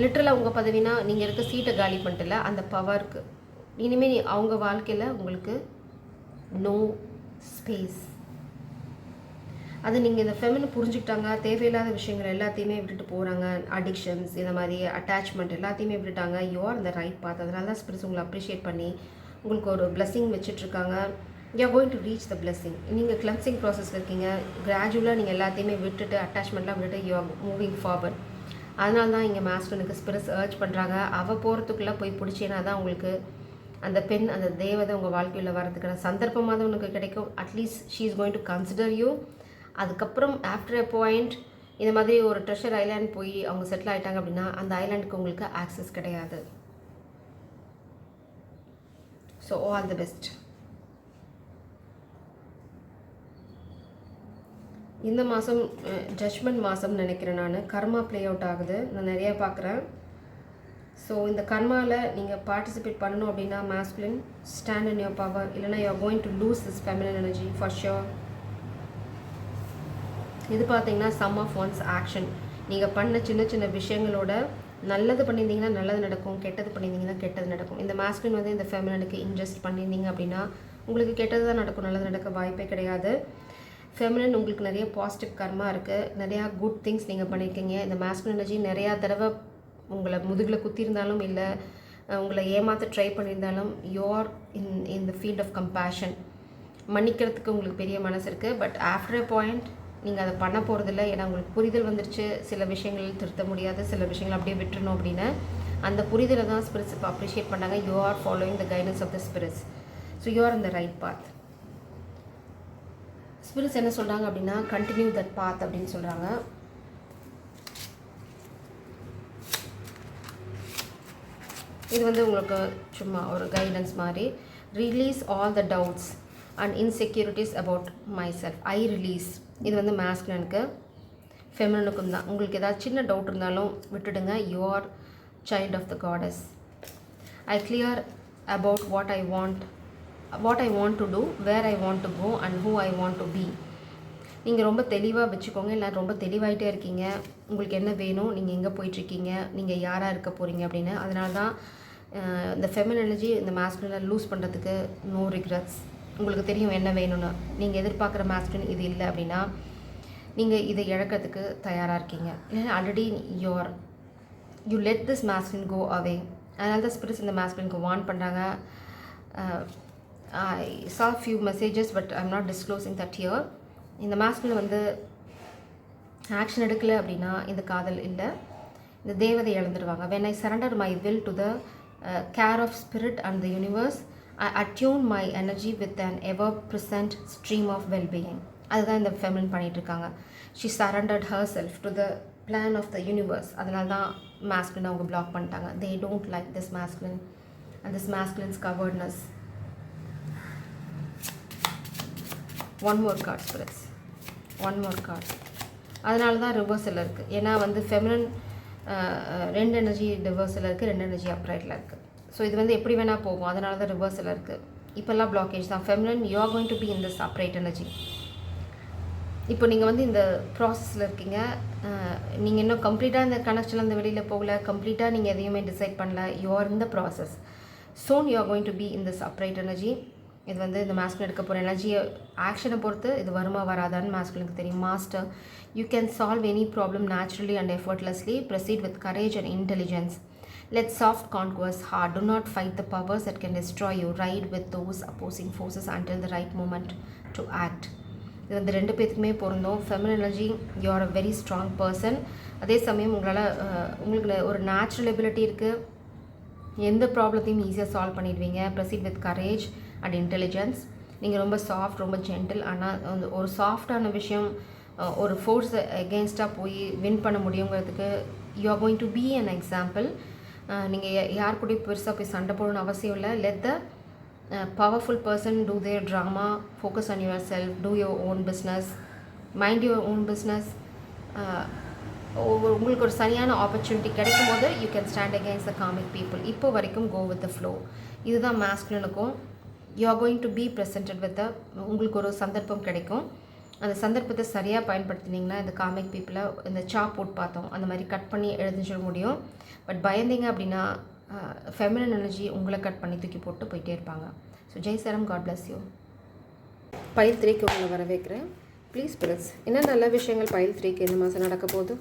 லிட்ரலாக உங்கள் பதவினா நீங்கள் இருக்க சீட்டை காலி பண்ணிட்டுல, அந்த பவருக்கு இனிமேல் அவங்க வாழ்க்கையில் உங்களுக்கு நோ ஸ்பேஸ். அது நீங்கள் இந்த ஃபெமினை புரிஞ்சுக்கிட்டாங்க. தேவையில்லாத விஷயங்கள் எல்லாத்தையுமே விட்டுட்டு போகிறாங்க. அடிக்ஷன்ஸ், இந்த மாதிரி அட்டாச்மெண்ட் எல்லாத்தையுமே விட்டுட்டாங்க. யூ ஆர் இந்த ரைட் பாத். அதனால தான் ஸ்பிரிட்ஸ் உங்களை அப்ரிஷியேட் பண்ணி உங்களுக்கு ஒரு பிளெஸிங் வச்சுட்ருக்காங்க. You are going to reach the blessing. நீங்கள் கிளென்சிங் ப்ராசஸில் இருக்கீங்க. கிராஜுவலாக நீங்கள் எல்லாத்தையுமே விட்டுட்டு, அட்டாச்மெண்ட்லாம் விட்டுட்டு யூ ஆர் மூவிங் ஃபார்வர்ட். அதனால தான் இங்கே மாஸ்டனுக்கு ஸ்பிரிட்ஸ் அர்ஜ் பண்ணுறாங்க. அவள் போகிறதுக்குள்ளே போய் பிடிச்சேன்னா தான் உங்களுக்கு அந்த பெண், அந்த தேவதை உங்கள் வாழ்க்கையில் வரதுக்கான சந்தர்ப்பமாக தான் உனக்கு கிடைக்கும். At least she is going to consider you. அதுக்கப்புறம் ஆஃப்டர் எ பாயிண்ட் இந்த மாதிரி ஒரு ட்ரெஷர் ஐலாண்ட் போய் அவங்க செட்டில் ஆகிட்டாங்க அப்படின்னா அந்த ஐலாண்டுக்கு உங்களுக்கு ஆக்சஸ் கிடையாது. So all the best. இந்த மாதம் ஜட்ஜ்மெண்ட் மாதம்னு நினைக்கிறேன். நான் கர்மா ப்ளே அவுட் ஆகுது, நான் நிறையா பார்க்குறேன். ஸோ இந்த கர்மாவில் நீங்கள் பார்ட்டிசிபேட் பண்ணணும் அப்படின்னா masculine stand in your power, இல்லைனா you are going to lose this feminine energy for sure. இது பார்த்தீங்கன்னா சம் ஆஃப் ஒன்ஸ் ஆக்ஷன். நீங்கள் பண்ண சின்ன சின்ன விஷயங்களோட நல்லது பண்ணியிருந்தீங்கன்னா நல்லது நடக்கும், கெட்டது பண்ணியிருந்தீங்கன்னா கெட்டது நடக்கும். இந்த மாஸ்குலின் வந்து இந்த ஃபெமினனுக்கு இன்ஜஸ்ட் பண்ணியிருந்தீங்க அப்படின்னா உங்களுக்கு கெட்டது தான் நடக்கும், நல்லது நடக்க வாய்ப்பே கிடையாது. ஃபெமினன் உங்களுக்கு நிறைய பாசிட்டிவ் கர்மா இருக்குது, நிறையா குட் திங்ஸ் நீங்கள் பண்ணியிருக்கீங்க. இந்த மாஸ்குலின் எனர்ஜி நிறையா தடவை உங்களை முதுகில் குத்திருந்தாலும், இல்லை உங்களை ஏமாற்ற ட்ரை பண்ணியிருந்தாலும், you're in the field of compassion. மன்னிக்கிறதுக்கு உங்களுக்கு பெரிய மனசு இருக்குது. பட் ஆஃப்டர் எ பாயிண்ட் நீங்கள் அதை பண்ண போகிறதில்ல. ஏன்னா உங்களுக்கு புரிதல் வந்துருச்சு. சில விஷயங்கள் திருத்த முடியாது, சில விஷயங்கள் அப்படியே விட்டுறணும் அப்படின்னு அந்த புரிதலை தான் ஸ்பிரிட்ஸ் இப்போ அப்ரிஷியேட் பண்ணாங்க. You are following the guidance of the spirits. So you are in the right path. Spirits என்ன சொல்கிறாங்க அப்படின்னா கண்டினியூ தட் பாத் அப்படின்னு சொல்கிறாங்க. இது வந்து உங்களுக்கு சும்மா ஒரு கைடன்ஸ் மாதிரி. Release all the doubts and insecurities about my self. I release. இது வந்து மாஸ்குலினுக்கு, ஃபெமினனுக்கும் தான். உங்களுக்கு ஏதாவது சின்ன டவுட் இருந்தாலும் விட்டுடுங்க. You are child of the gods. I clear about what I want to do, where I want to go and who I want to be. நீங்கள் ரொம்ப தெளிவாக வச்சுக்கோங்க. இல்லை ரொம்ப தெளிவாயிட்டே இருக்கீங்க, உங்களுக்கு என்ன வேணும், நீங்கள் எங்கே போயிட்டுருக்கீங்க, நீங்கள் யாராக இருக்க போகிறீங்க அப்படின்னு. அதனால தான் இந்த ஃபெமின் எனர்ஜி இந்த மாஸ்குலினை லூஸ் பண்ணுறதுக்கு நோ ரிக்ரெட்ஸ். உங்களுக்கு தெரியும் என்ன வேணும்னு. நீங்கள் எதிர்பார்க்குற மாஸ்குலின் இது இல்லை அப்படின்னா நீங்கள் இதை இழக்கிறதுக்கு தயாராக இருக்கீங்க. இல்லைன்னா already you let this masculine go away. அதனால தான் ஸ்பிரிட்ஸ் இந்த மாஸ்குலினுக்கு வார்ன் பண்ணுறாங்க. I saw a few messages but I'm not disclosing that here. இந்த மாஸ்குலின் வந்து ஆக்ஷன் எடுக்கலை அப்படின்னா இந்த காதல் இல்லை, இந்த தேவதை இழந்துடுவாங்க. when I surrender my will to the care of spirit and the universe, I attune my energy with an ever present stream of well-being. அதுதான் இந்த ஃபெமினின் பண்ணிகிட்டு இருக்காங்க. she surrendered herself to the plan of the universe. அதனால தான் masculine அவங்க black பண்ணிட்டாங்க. they don't like this masculine and this masculine's cowardness. one more card spirits, one more card. அதனால தான் ரிவர்ஸில் இருக்குது. ஏன்னா வந்து ஃபெமினின் 2 எனர்ஜி ரிவர்ஸில் இருக்குது, 2 எனர்ஜி அப்ரைட்டில் இருக்குது. ஸோ இது வந்து எப்படி வேணால் போகும். அதனால தான் ரிவர்ஸில் இருக்குது. இப்போல்லாம் பிளாக்கேஜ் தான். Feminine you are going to be in this upright energy. இப்போ நீங்கள் வந்து இந்த ப்ராசஸில் இருக்கீங்க. நீங்கள் இன்னும் கம்ப்ளீட்டாக இந்த கனெக்ஷன்லேருந்து வெளியில் போகல, கம்ப்ளீட்டாக நீங்கள் எதையுமே டிசைட் பண்ணல. You are in the process. Soon you are going to be in this upright energy. இது வந்து இந்த மாஸ்குலின் எடுக்க போகிற எனர்ஜியை ஆக்ஷனை பொறுத்து இது வருமா வராதான்னு மாஸ்குலினுக்கு தெரியும். Master, you can solve any problem naturally and effortlessly. Proceed with courage and intelligence. Let soft conquers hard. Do not fight the powers that can destroy you. Right with those opposing forces until the right moment to act. இது வந்து 2 பேத்துக்குமே பொருந்தும். Feminine energy, you are a very strong person. அதே சமயம் உங்களுக்கு ஒரு natural ability இருக்குது. எந்த ப்ராப்ளத்தையும் ஈஸியாக சால்வ் பண்ணிடுவீங்க. Proceed with courage and intelligence. நீங்கள் ரொம்ப சாஃப்ட், ரொம்ப ஜென்டில். ஆனால் ஒரு சாஃப்டான விஷயம் ஒரு ஃபோர்ஸ் எகெயின்ஸ்டாக போய் வின் பண்ண முடியுங்கிறதுக்கு you are going to be an example. நீங்கள் யார் கூட பெருசாக போய் சண்டை போடணும்னு அவசியம் இல்லை. Let the powerful person do their drama. Focus on yourself. Do your own business. Mind your own business. உங்களுக்கு ஒரு சரியான ஆப்பர்ச்சுனிட்டி கிடைக்கும் போது you can stand against the cosmic people. இப்போ வரைக்கும் கோ வித் த ஃப்ளோ. இதுதான் மாஸ்குலினுக்கும். You are going to be presented with உங்களுக்கு ஒரு சந்தர்ப்பம் கிடைக்கும். அந்த சந்தர்ப்பத்தை சரியாக பயன்படுத்தினீங்கன்னா இந்த காமிக் பீப்புளை இந்த சாப் போட்டு பார்த்தோம் அந்த மாதிரி கட் பண்ணி எழுதிச்சிட முடியும். பட் பயந்தீங்க அப்படின்னா ஃபெமினின் எனர்ஜி உங்களை கட் பண்ணி தூக்கி போட்டு போயிட்டே இருப்பாங்க. ஸோ ஜெய் சரம், காட் பிளஸ் யூ. பைல் 3க்கு உங்களை வரவேற்கிறேன். ப்ளீஸ் ஸ்பிரிட்ஸ், என்ன நல்ல விஷயங்கள் பைல் 3க்கு இந்த மாதம் நடக்க போகுது?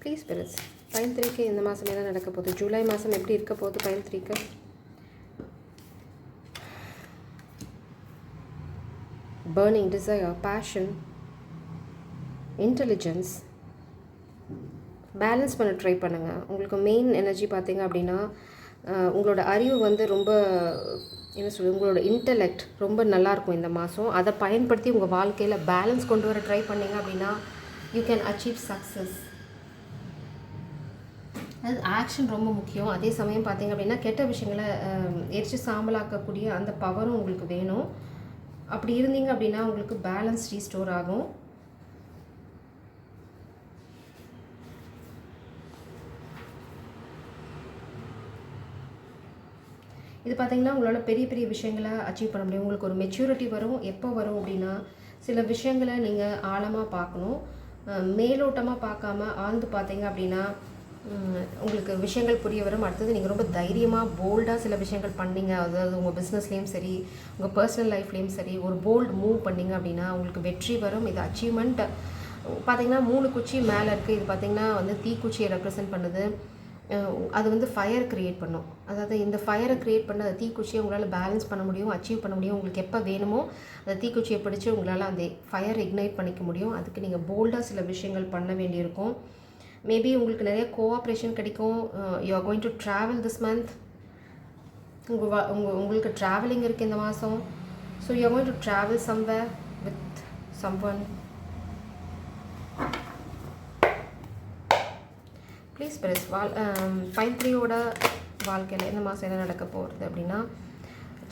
ப்ளீஸ் ஸ்பிரிட்ஸ், பைல் 3க்கு இந்த மாதம் என்ன நடக்க போகுது? ஜூலை மாதம் எப்படி இருக்க போகுது பைல் 3க்கு? burning desire, passion, intelligence. Balance பண்ண ட்ரை பண்ணுங்கள். உங்களுக்கு மெயின் எனர்ஜி பார்த்தீங்க அப்படின்னா உங்களோட அறிவு வந்து ரொம்ப என்ன சொல்கிறது, உங்களோட இன்டெலெக்ட் ரொம்ப நல்லாயிருக்கும் இந்த மாதம். அதை பயன்படுத்தி உங்கள் வாழ்க்கையில் பேலன்ஸ் கொண்டு வர ட்ரை பண்ணிங்க அப்படின்னா யூ கேன் அச்சீவ் சக்ஸஸ். அது ஆக்ஷன் ரொம்ப முக்கியம். அதே சமயம் பார்த்தீங்க அப்படின்னா கெட்ட விஷயங்களை எரிச்சு சாம்பலாக்கக்கூடிய அந்த பவரும் உங்களுக்கு வேணும். அப்படி இருந்தீங்க அப்படின்னா உங்களுக்கு பேலன்ஸ் ரீஸ்டோர் ஆகும். இது பார்த்திங்கன்னா உங்களால் பெரிய பெரிய விஷயங்களை அச்சீவ் பண்ண முடியும். உங்களுக்கு ஒரு மெச்சூரிட்டி வரும். எப்போ வரும் அப்படின்னா சில விஷயங்களை நீங்கள் ஆழமாக பார்க்கணும். மேலோட்டமாக பார்க்காம ஆழ்ந்து பார்த்தீங்க அப்படின்னா உங்களுக்கு விஷயங்கள் புரிய வரும். அடுத்தது நீங்கள் ரொம்ப தைரியமாக போல்டாக சில விஷயங்கள் பண்ணிங்க, அதாவது உங்கள் பிஸ்னஸ்லேயும் சரி உங்கள் பர்சனல் லைஃப்லேயும் சரி ஒரு போல்டு மூவ் பண்ணிங்க அப்படின்னா உங்களுக்கு வெற்றி வரும். இது அச்சீவ்மெண்ட். பார்த்திங்கன்னா 3 குச்சி மேலே இருக்குது. இது பார்த்திங்கன்னா வந்து தீக்குச்சியை ரெப்ரசன்ட் பண்ணுது. அது வந்து ஃபயர் க்ரியேட் பண்ணும். அதாவது இந்த ஃபயரை க்ரியேட் பண்ண அந்த தீக்குச்சியை உங்களால் பேலன்ஸ் பண்ண முடியும், அச்சீவ் பண்ண முடியும். உங்களுக்கு எப்போ வேணுமோ அந்த தீக்குச்சியை பிடிச்சி உங்களால் அந்த ஃபயர் இக்னைட் பண்ணிக்க முடியும். அதுக்கு நீங்கள் போல்டாக சில விஷயங்கள் பண்ண வேண்டியிருக்கும். மேபி உங்களுக்கு நிறைய கோஆப்ரேஷன் கிடைக்கும். You are going to travel this month. உங்களுக்கு ட்ராவலிங் இருக்குது இந்த மாதம். So you are going to travel somewhere with someone. Please press pile 3யோட வாழ்க்கையில் இந்த மாதம் என்ன நடக்க போகிறது அப்படின்னா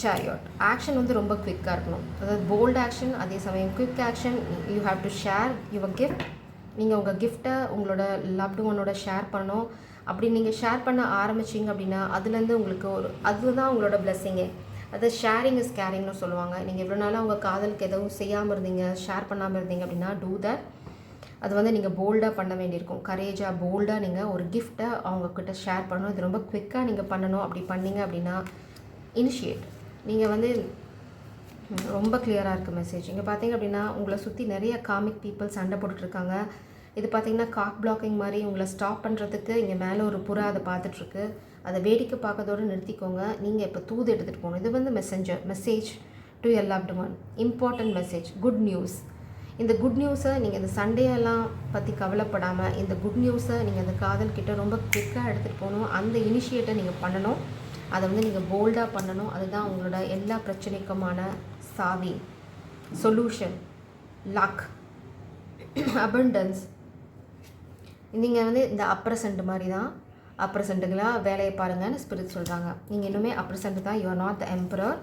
சேரியாட். ஆக்ஷன் வந்து ரொம்ப குவிக்காக இருக்கணும். அதாவது போல்டு ஆக்ஷன், அதே சமயம் quick action. You have to share your gift. நீங்கள் உங்கள் கிஃப்ட்டை உங்களோட லவ்டு ஒன்னோட ஷேர் பண்ணணும். அப்படி நீங்கள் ஷேர் பண்ண ஆரம்பிச்சிங்க அப்படின்னா அதுலேருந்து உங்களுக்கு அதுதான் உங்களோட பிளெஸ்ஸிங்கே. அது ஷேரிங் இஸ் கேரிங்னு சொல்லுவாங்க. நீங்கள் இவ்வளோ நாளாக உங்கள் காதலுக்கு எதுவும் செய்யாமல் இருந்தீங்க, ஷேர் பண்ணாமல் இருந்தீங்க அப்படின்னா டூ தட். அது வந்து நீங்கள் போல்டாக பண்ண வேண்டியிருக்கும். கரேஜாக போல்டாக நீங்கள் ஒரு கிஃப்ட்டை அவங்கக்கிட்ட ஷேர் பண்ணணும். இது ரொம்ப குவிக்காக நீங்கள் பண்ணணும். அப்படி பண்ணீங்க அப்படின்னா இனிஷியேட். நீங்கள் வந்து ரொம்ப கிளியராக இருக்குது மெசேஜ். இங்கே பார்த்தீங்க அப்படின்னா உங்களை சுற்றி நிறைய காமிக் பீப்புள் சண்டை போட்டுட்ருக்காங்க. இது பார்த்தீங்கன்னா காக் பிளாக்கிங் மாதிரி உங்களை ஸ்டாப் பண்ணுறதுக்கு இங்கே மேலே ஒரு புறா அதை பார்த்துட்ருக்கு. அதை வேடிக்கை பார்க்கறதோடு நிறுத்திக்கோங்க. நீங்கள் இப்போ தூது எடுத்துகிட்டு போகணும். இது வந்து message to your loved one. Important message, good news. இந்த குட் நியூஸை நீங்கள் இந்த சண்டேயெல்லாம் பற்றி கவலைப்படாமல் இந்த குட் நியூஸை நீங்கள் அந்த காதல்கிட்ட ரொம்ப குவிக்காக எடுத்துகிட்டு போகணும். அந்த இனிஷியேட்டை நீங்கள் பண்ணணும். அதை வந்து நீங்கள் போல்டாக பண்ணணும். அதுதான் உங்களோட எல்லா பிரச்சனைக்குமான சாவி, சொல்யூஷன், லக், அபண்டன்ஸ். நீங்கள் வந்து இந்த அப்ரசண்ட் மாதிரி தான். அப்ரசண்ட்டுகளாக வேலையை பாருங்கன்னு ஸ்பிரிட் சொல்கிறாங்க. நீங்கள் இன்னுமே அப்ரசண்ட் தான். You are not the emperor.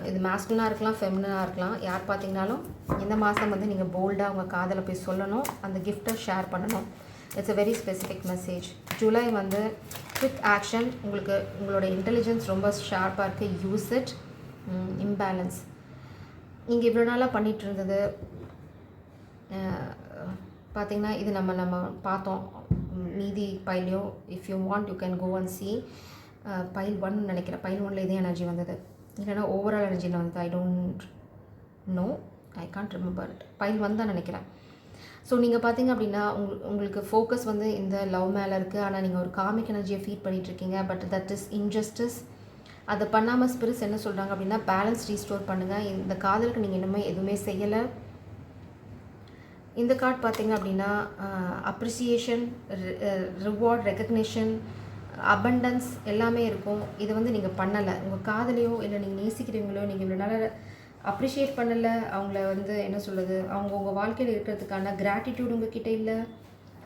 இது மாஸ்குலனாக இருக்கலாம், ஃபெமினாக இருக்கலாம். யார் பார்த்தீங்கனாலும் இந்த மாதம் வந்து நீங்கள் போல்டாக உங்கள் காதலை போய் சொல்லணும். அந்த கிஃப்ட்டை ஷேர் பண்ணணும். It's a very specific message. July வந்து குவிக் ஆக்ஷன். உங்களோட இன்டெலிஜென்ஸ் ரொம்ப ஷார்ப்பாக இருக்குது. Use it. இம்பேலன்ஸ். நீங்கள் இவ்வளோ நாளாக பண்ணிகிட்டு இருந்தது பார்த்திங்கன்னா இது நம்ம பார்த்தோம் மீதி பைலையோ. If you want you can go and see pile 1 நினைக்கிறேன். பைல் 1ல் இதே எனர்ஜி வந்தது, இல்லைனா ஓவரால் எனர்ஜியில் வந்தது. I don't know, I can't remember it. File 1 தான் நினைக்கிறேன். ஸோ நீங்கள் பார்த்தீங்க அப்படின்னா உங்களுக்கு ஃபோக்கஸ் வந்து இந்த லவ் மேலே இருக்குது. ஆனால் நீங்கள் ஒரு காமிக் எனர்ஜியை ஃபீட் பண்ணிகிட்ருக்கீங்க. But that is injustice. அதை பண்ணாமல் ஸ்பிரிட்ஸ் என்ன சொல்கிறாங்க அப்படின்னா பேலன்ஸ் ரீஸ்டோர் பண்ணுங்கள். இந்த காதலுக்கு நீங்கள் இன்னுமே எதுவுமே செய்யலை. இந்த கார்டு பார்த்தீங்க அப்படின்னா அப்ரிசியேஷன், ரிவார்ட், ரெக்கக்னிஷன், அபண்டன்ஸ் எல்லாமே இருக்கும். இது வந்து நீங்கள் பண்ணலை. உங்கள் காதலையோ இல்லை நீங்கள் நேசிக்கிறீங்களோ நீங்கள் இவ்வளோ நாள் அப்ரிஷியேட் பண்ணலை. அவங்கள வந்து என்ன சொல்கிறது, உங்கள் வாழ்க்கையில் இருக்கிறதுக்கான கிராட்டிடியூட் உங்ககிட்ட இல்லை.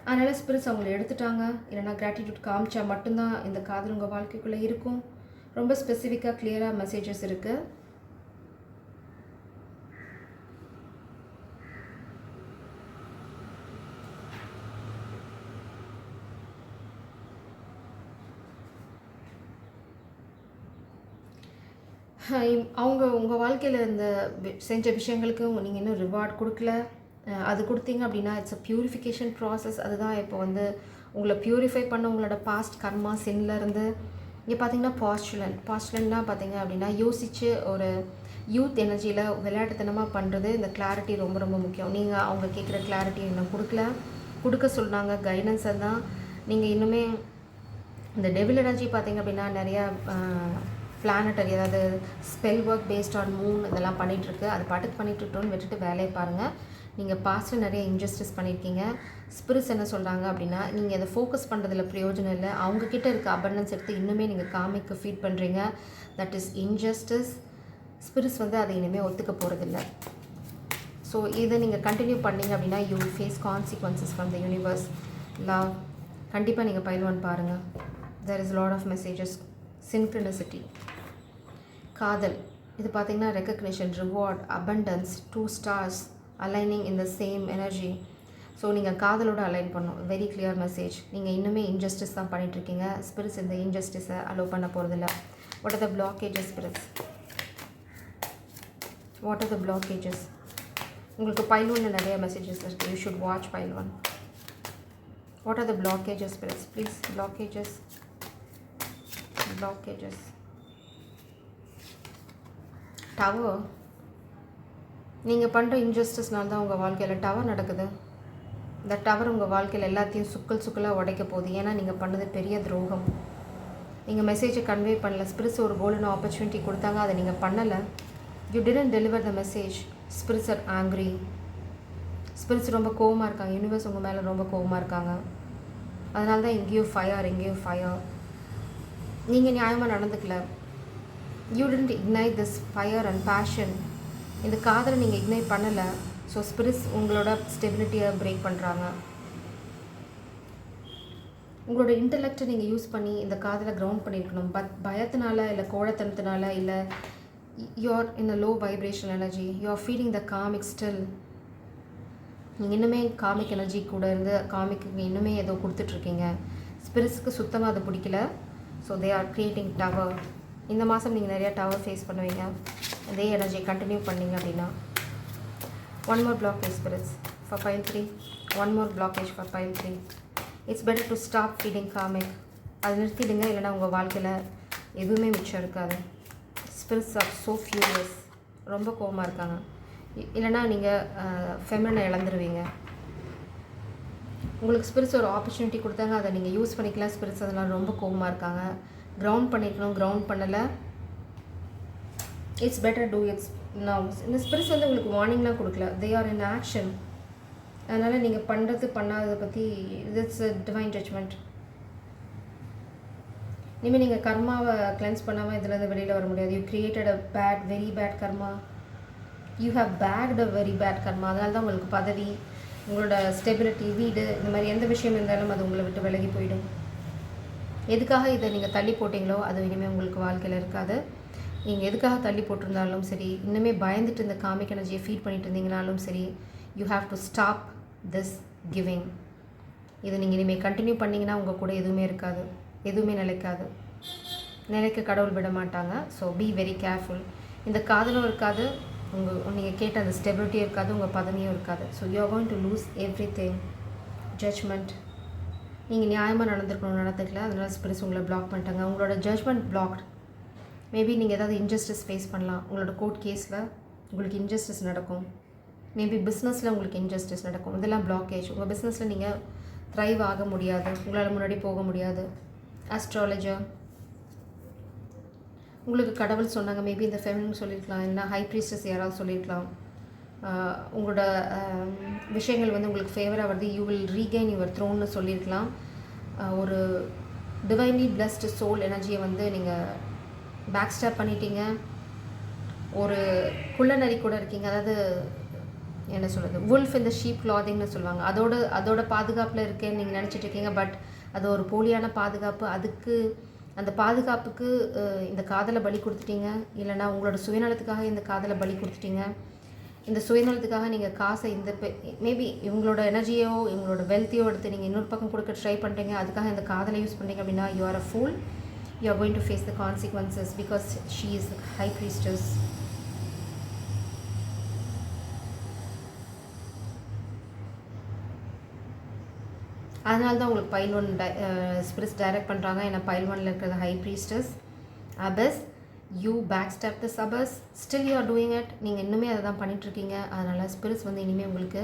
அதனால் ஸ்பிரிட்ஸ் அவங்கள எடுத்துட்டாங்க. இல்லைனா கிராட்டிடியூட் காமிச்சா மட்டும்தான் இந்த காதல் உங்கள் வாழ்க்கைக்குள்ளே இருக்கும். ரொம்ப ஸ்பெசிஃபிக்காக கிளியராக மெசேஜஸ் இருக்குது. அவங்க உங்கள் வாழ்க்கையில் இந்த செஞ்ச விஷயங்களுக்கு நீங்கள் இன்னும் ரிவார்ட் கொடுக்கல. அது கொடுத்தீங்க அப்படின்னா இட்ஸ் அ ப்யூரிஃபிகேஷன் ப்ராசஸ். அதுதான் இப்போ வந்து உங்களை ப்யூரிஃபை பண்ண உங்களோட பாஸ்ட் கர்மா சின்லேருந்து. இங்கே பார்த்தீங்கன்னா பாஸ்டுலன்லாம் பார்த்தீங்க அப்படின்னா யோசித்து ஒரு யூத் எனர்ஜியில் விளையாட்டுத்தனமாக பண்ணுறது. இந்த கிளாரிட்டி ரொம்ப ரொம்ப முக்கியம். நீங்கள் அவங்க கேட்குற கிளாரிட்டி இன்னும் கொடுக்க சொன்னாங்க. கைடன்ஸை தான் நீங்கள் இன்னுமே இந்த டெவில் எனர்ஜி பார்த்தீங்க அப்படின்னா நிறையா பிளானட்டரி, அதாவது spell work based on Moon இதெல்லாம் பண்ணிகிட்ருக்கு. அது பாட்டுக்கு பண்ணிட்டுட்டோன்னு விட்டுட்டு வேலையை பாருங்கள். நீங்கள் பாஸ்ட்டில் நிறைய இன்ஜஸ்டிஸ் பண்ணியிருக்கீங்க. ஸ்பிரிட்ஸ் என்ன சொல்கிறாங்க அப்படின்னா நீங்கள் அதை ஃபோக்கஸ் பண்ணுறதுல பிரயோஜனம் இல்லை. அவங்கக்கிட்ட இருக்க அபண்டன்ஸ் எடுத்து இன்னுமே நீங்கள் காமிக்கு ஃபீட் பண்ணுறீங்க. That is injustice. ஸ்பிரிட்ஸ் வந்து அதை இனிமேல் ஒத்துக்க போகிறதில்ல. ஸோ இதை நீங்கள் கண்டினியூ பண்ணிங்க அப்படின்னா you will face consequences from the universe. Love கண்டிப்பாக நீங்கள் பைல் 1 பாருங்கள். There is lot of messages. Synchronicity, காதல், இது பார்த்திங்கன்னா recognition, reward, abundance, 2 stars aligning in the same energy. So நீங்கள் காதலோடு அலைன் பண்ணணும். Very clear message. நீங்கள் இன்னுமே இன்ஜஸ்டிஸ் தான் பண்ணிகிட்ருக்கீங்க. ஸ்பிரிட்ஸ் இந்த இன்ஜஸ்டிஸை அலோவ் பண்ண போகிறதில்ல. What are the blockages spirits? What are the blockages? உங்களுக்கு பைல் 1 நிறைய மெசேஜஸ் இருக்குது. You should watch file 1. What are the blockages spirits? Please. Blockages. Tower. நீங்கள் பண்ணுற இன்ஜஸ்டிஸ்னால தான் உங்கள் வாழ்க்கையில் டவர் நடக்குது. இந்த டவர் உங்கள் வாழ்க்கையில் எல்லாத்தையும் சுக்கலாக உடைக்க போகுது. ஏன்னா நீங்கள் பண்ணது பெரிய துரோகம். நீங்கள் மெசேஜை கன்வே பண்ணல. ஸ்பிரிட்ஸ் ஒரு கோல்டன் ஆப்பர்ச்சுனிட்டி கொடுத்தாங்க, அதை நீங்கள் பண்ணலை. You didn't deliver the message. Spirits R angry. Spirits ரொம்ப கோவமாக இருக்காங்க. யூனிவர்ஸ் உங்கள் மேலே ரொம்ப கோவமாக இருக்காங்க. அதனால தான் எங்கேயோ ஃபயர். நீங்கள் நியாயமாக நடந்துக்கல. You didn't ignite this fire and passion. இந்த காதலை நீங்கள் இக்னைட் பண்ணலை. ஸோ ஸ்பிரிட்ஸ் உங்களோட ஸ்டெபிலிட்டியை பிரேக் பண்ணுறாங்க. உங்களோட இன்டெலெக்டை நீங்கள் யூஸ் பண்ணி இந்த காதலை கிரவுண்ட் பண்ணியிருக்கணும். பட் பயத்தினால இல்லை கோழத்தனத்தினால இல்லை you are in a low vibration energy. You are feeling the comic still. நீங்கள் இன்னுமே காமிக் எனர்ஜி கூட இருந்து காமிக்கு இன்னுமே ஏதோ கொடுத்துட்ருக்கீங்க. ஸ்பிரிட்ஸ்க்கு சுத்தமாக அது பிடிக்கல. So they are creating tower. இந்த மாதம் நீங்கள் நிறையா டவர் ஃபேஸ் பண்ணுவீங்க. அதே எனர்ஜி கண்டினியூ பண்ணிங்க அப்படின்னா. One more blockage spirits for pile 3. One more blockage for pile 3. It's better to stop feeding comic. அது நிறுத்திடுங்க, இல்லைனா உங்கள் வாழ்க்கையில் எதுவுமே மிச்சம் இருக்காது. ஸ்பிரிட்ஸ் ஆர் ஸோ ஃபியூரியஸ், ரொம்ப கோவமாக இருக்காங்க. இல்லைனா நீங்கள் ஃபெமினை இழந்துருவீங்க. உங்களுக்கு ஸ்பிரிட்ஸ் ஒரு ஆப்பர்ச்சுனிட்டி கொடுத்தாங்க, அதை நீங்கள் யூஸ் பண்ணிக்கலாம். ஸ்பிரிட்ஸ் அதெல்லாம் ரொம்ப கோவமாக இருக்காங்க. கிரவுண்ட் பண்ணிக்கணும், கிரவுண்ட் பண்ணலை. It's better to it's now. இந்த ஸ்பிரிட்ஸ் வந்து உங்களுக்கு வார்னிங்லாம் கொடுக்கல, தே ஆர் இன் ஆக்ஷன். அதனால் நீங்கள் பண்ணுறது பண்ணாததை பற்றி இட்ஸ் அ டிவைன் ஜட்ஜ்மெண்ட். இனிமேல் நீங்கள் கர்மாவை கிளென்ஸ் பண்ணாமல் இதுலேருந்து வெளியில் வர முடியாது. You created a bad, very bad karma. You have packed a very bad karma. அதனால தான் உங்களுக்கு பதவி, உங்களோட ஸ்டெபிலிட்டி, வீடு, இந்த மாதிரி எந்த விஷயம் இருந்தாலும் அது உங்களை விட்டு விலகி போயிடும். எதுக்காக இதை நீங்கள் தள்ளி போட்டிங்களோ அது இனிமேல் உங்களுக்கு வாழ்க்கையில் இருக்காது. நீங்கள் எதுக்காக தள்ளி போட்டிருந்தாலும் சரி, இன்னுமே பயந்துட்டு இந்த காமிக் எனர்ஜியை ஃபீட் பண்ணிட்டு இருந்தீங்கனாலும் சரி, you have to stop this giving. இதை நீங்கள் இனிமேல் கண்டினியூ பண்ணிங்கன்னா உங்கள் கூட எதுவுமே இருக்காது, எதுவுமே நிலைக்காது. நிலைக்க கடவுள் விட மாட்டாங்க. So be very careful. இந்த காதலும் இருக்காது, நீங்கள் கேட்ட அந்த ஸ்டெபிலிட்டியும் இருக்காது, உங்கள் பதவியும் இருக்காது. So you are going to lose everything. Judgement. நீங்கள் நியாயமாக நடந்துருக்கணும், நடந்துக்கல, அதனால் ஸ்பிரிட்ஸ் உங்களை பிளாக் பண்ணிட்டாங்க. உங்களோட ஜட்ஜ்மெண்ட் பிளாக்ட். மேபி நீங்கள் ஏதாவது இன்ஜஸ்டிஸ் ஃபேஸ் பண்ணலாம். உங்களோட கோர்ட் கேஸில் உங்களுக்கு இன்ஜஸ்டிஸ் நடக்கும். மேபி பிஸ்னஸில் உங்களுக்கு இன்ஜஸ்டிஸ் நடக்கும். இதெல்லாம் பிளாக்கேஜ். உங்கள் பிஸ்னஸில் நீங்கள் த்ரைவ் ஆக முடியாது, உங்களால் முன்னாடி போக முடியாது. அஸ்ட்ராலஜர். உங்களுக்கு கடவுள் சொன்னாங்க, மேபி இந்த ஃபெமினின் சொல்லியிருக்கலாம், இல்லைனா ஹை ப்ரீஸ்டஸ் யாராவது சொல்லியிருக்கலாம். உங்களோட விஷயங்கள் வந்து உங்களுக்கு ஃபேவராக வருது, யூ வில் ரீகெயின் யுவர் த்ரோன்னு சொல்லியிருக்கலாம். ஒரு டிவைன்லி பிளஸ்டு சோல் எனர்ஜியை வந்து நீங்கள் பேக் ஸ்டாப் பண்ணிட்டீங்க. ஒரு குள்ளநரி கூட இருக்கீங்க, அதாவது என்ன சொல்கிறது, வுல்ஃப் இந்த ஷீப் கிளாதிங்னு சொல்லுவாங்க. அதோட பாதுகாப்பில் இருக்கேன்னு நீங்கள் நினச்சிட்டு இருக்கீங்க. பட் அது ஒரு போலியான பாதுகாப்பு. அதுக்கு அந்த பாதுகாப்புக்கு இந்த காதலை பலி கொடுத்துட்டீங்க. இல்லைனா உங்களோட சுயநலத்துக்காக இந்த காதலை பலி கொடுத்துட்டீங்க. இந்த சுயநலத்துக்காக நீங்கள் காசை மேபி இவங்களோட எனர்ஜியோ இவங்களோட வெல்த்தையோ எடுத்து நீங்கள் இன்னொரு பக்கம் கொடுக்க ட்ரை பண்ணுறீங்க. அதுக்காக இந்த காதலை யூஸ் பண்ணுறீங்க அப்படின்னா you are a fool. You are going to face the consequences because she is high priestess. அதனால தான் உங்களுக்கு பைல் 1 ஸ்பிரிட்ஸ் டைரக்ட் பண்ணுறாங்க. ஏன்னா பைல் 1ல் இருக்கிறது high priestess abyss. You back step the abyss, still you are doing it. நீங்கள் இன்னுமே அதை தான் பண்ணிகிட்ருக்கீங்க. அதனால் ஸ்பிரிட்ஸ் வந்து இனிமேல் உங்களுக்கு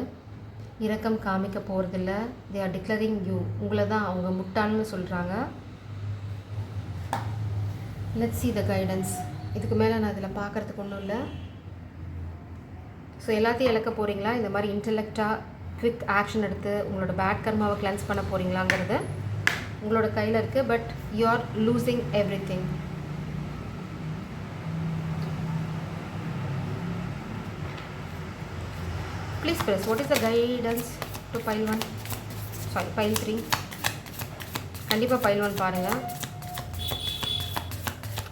இரக்கம் காமிக்க போகிறதில்ல. தே ஆர் டிக்ளரிங் யூ, உங்களை தான் அவங்க முட்டாள்னு சொல்கிறாங்க. Let's see the guidance. இதுக்கு மேலே நான் இதில் பார்க்குறதுக்கு ஒன்றும் இல்லை. ஸோ எல்லாத்தையும் இழக்க போகிறீங்களா, இந்த மாதிரி இன்டெலெக்டாக குவிக் ஆக்ஷன் எடுத்து உங்களோட பேட் கர்மாவை கிளென்ஸ் பண்ண போகிறீங்களாங்கிறது உங்களோட கையில் இருக்குது. But you are losing every thing. Please press. What is the guidance to pile 1? Sorry, pile 3. கண்டிப்பாக pile 1 பாருங்கள்,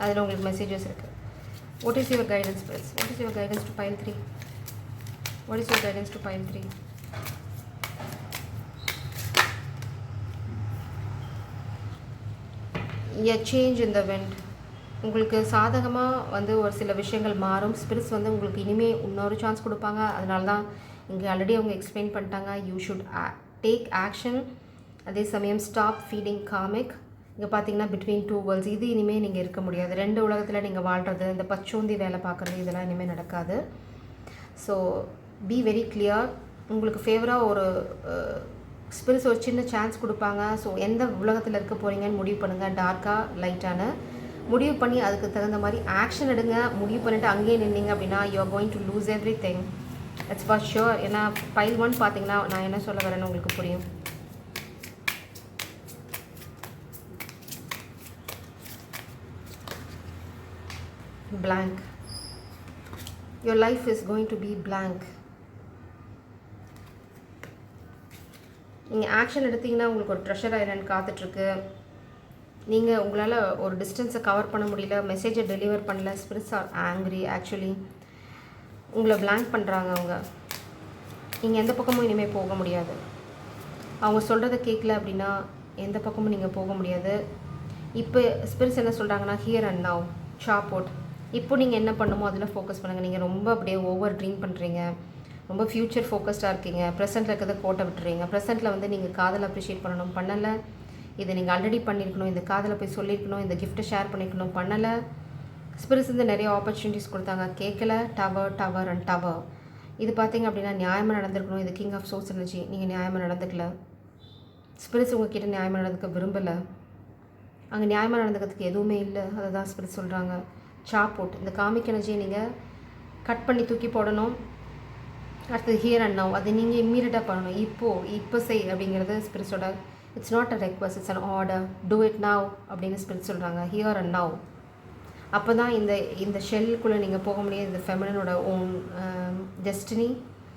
அதில் உங்களுக்கு மெசேஜஸ் இருக்குது. What is your guidance, press? What is your guidance to pile 3? What is your guidance to pile 3? A change in the wind. உங்களுக்கு சாதகமாக வந்து ஒரு சில விஷயங்கள் மாறும். ஸ்பிரிட்ஸ் வந்து உங்களுக்கு இனிமேல் இன்னொரு சான்ஸ் கொடுப்பாங்க. அதனால தான் இங்கே ஆல்ரெடி அவங்க எக்ஸ்பிளைன் பண்ணிட்டாங்க. You should take action. அதே சமயம் ஸ்டாப் ஃபீடிங் காமிக். இங்கே பார்த்தீங்கன்னா பிட்வீன் 2 வேர்ல்ட்ஸ். இது இனிமேல் நீங்கள் இருக்க முடியாது. 2 உலகத்தில் நீங்கள் வாழ்கிறது, இந்த பச்சோந்தி வேலை பார்க்குறது, இதெல்லாம் இனிமேல் நடக்காது. So be very clear. உங்களுக்கு ஃபேவராக ஒரு ஸ்பிரிட்ஸ் ஒரு சின்ன சான்ஸ் கொடுப்பாங்க. ஸோ எந்த உலகத்தில் இருக்க போகிறீங்கன்னு முடிவு பண்ணுங்கள். டார்க்காக லைட்டான முடிவு பண்ணி அதுக்கு தகுந்த மாதிரி ஆக்ஷன் எடுங்க. முடிவு பண்ணிவிட்டு அங்கேயே நின்னீங்க அப்படின்னா you are going to lose every thing. It's for sure. ஏன்னா பைல் 1 பார்த்தீங்கன்னா நான் என்ன சொல்ல வரேன்னு உங்களுக்கு புரியும். blank. Your life is going to be blank. நீங்கள் ஆக்ஷன் எடுத்தீங்கன்னா உங்களுக்கு ஒரு ட்ரெஷர் ஐலண்ட் காத்துட்ருக்கு. நீங்கள் உங்களால் ஒரு டிஸ்டன்ஸை கவர் பண்ண முடியல, மெசேஜை டெலிவர் பண்ணல. Spirits R angry. ஆக்சுவலி உங்களை பிளாங்க் பண்ணுறாங்க அவங்க. நீங்கள் எந்த பக்கமும் இனிமேல் போக முடியாது. அவங்க சொல்கிறத கேட்கல அப்படின்னா எந்த பக்கமும் நீங்கள் போக முடியாது. இப்போ ஸ்பிரிட்ஸ் என்ன சொல்கிறாங்கன்னா ஹியர் அண்ட் நவ் சாப் அவுட். இப்போ நீங்கள் என்ன பண்ணுமோ அதில் ஃபோக்கஸ் பண்ணுங்கள். நீங்கள் ரொம்ப அப்படியே ஓவர் ட்ரீம் பண்ணுறீங்க, ரொம்ப ஃப்யூச்சர் ஃபோக்கஸ்டாக இருக்கீங்க, ப்ரெசென்ட்டில் இருக்கிறத கோட்டை விட்டுறீங்க. ப்ரெசென்ட்டில் வந்து நீங்கள் காதலை அப்ரிஷியேட் பண்ணணும், பண்ணலை. இதை நீங்கள் ஆல்ரெடி பண்ணியிருக்கணும், இந்த காதலை போய் சொல்லியிருக்கணும், இந்த கிஃப்ட்டை ஷேர் பண்ணியிருக்கணும், பண்ணலை. ஸ்பிரிட்ஸ் வந்து நிறைய ஆப்பர்ச்சுனிட்டிஸ் கொடுத்தாங்க, கேட்கல. Tower tower and tower. இது பார்த்தீங்க அப்படின்னா நியாயமாக நடந்திருக்கணும். இது கிங் ஆஃப் சோர்ஸ் எனர்ஜி. நீங்கள் நியாயமாக நடந்துக்கல. ஸ்பிரிட்ஸ் உங்ககிட்ட நியாயமாக நடந்துக்க விரும்பலை. அங்கே நியாயமாக நடந்துக்கிறதுக்கு எதுவுமே இல்லை. அதை தான் ஸ்பிரிட் சொல்கிறாங்க. சாப் அவுட். இந்த காமிக் எனர்ஜியை நீங்கள் கட் பண்ணி தூக்கி போடணும். அடுத்தது ஹியர் அண்ட் நவ். அதை நீங்கள் இம்மீடியட்டாக பண்ணணும். இப்போ செய் அப்படிங்கிறது ஸ்பிரிட்ஸோட. It's not a request, it's an order. Do it now அப்படின்னு ஸ்பிரிட் சொல்கிறாங்க. Here and now. அப்போ தான் இந்த ஷெல்லுக்குள்ளே நீங்கள் போக முடியாது. இந்த ஃபெமினனோட ஓன் டெஸ்டினி,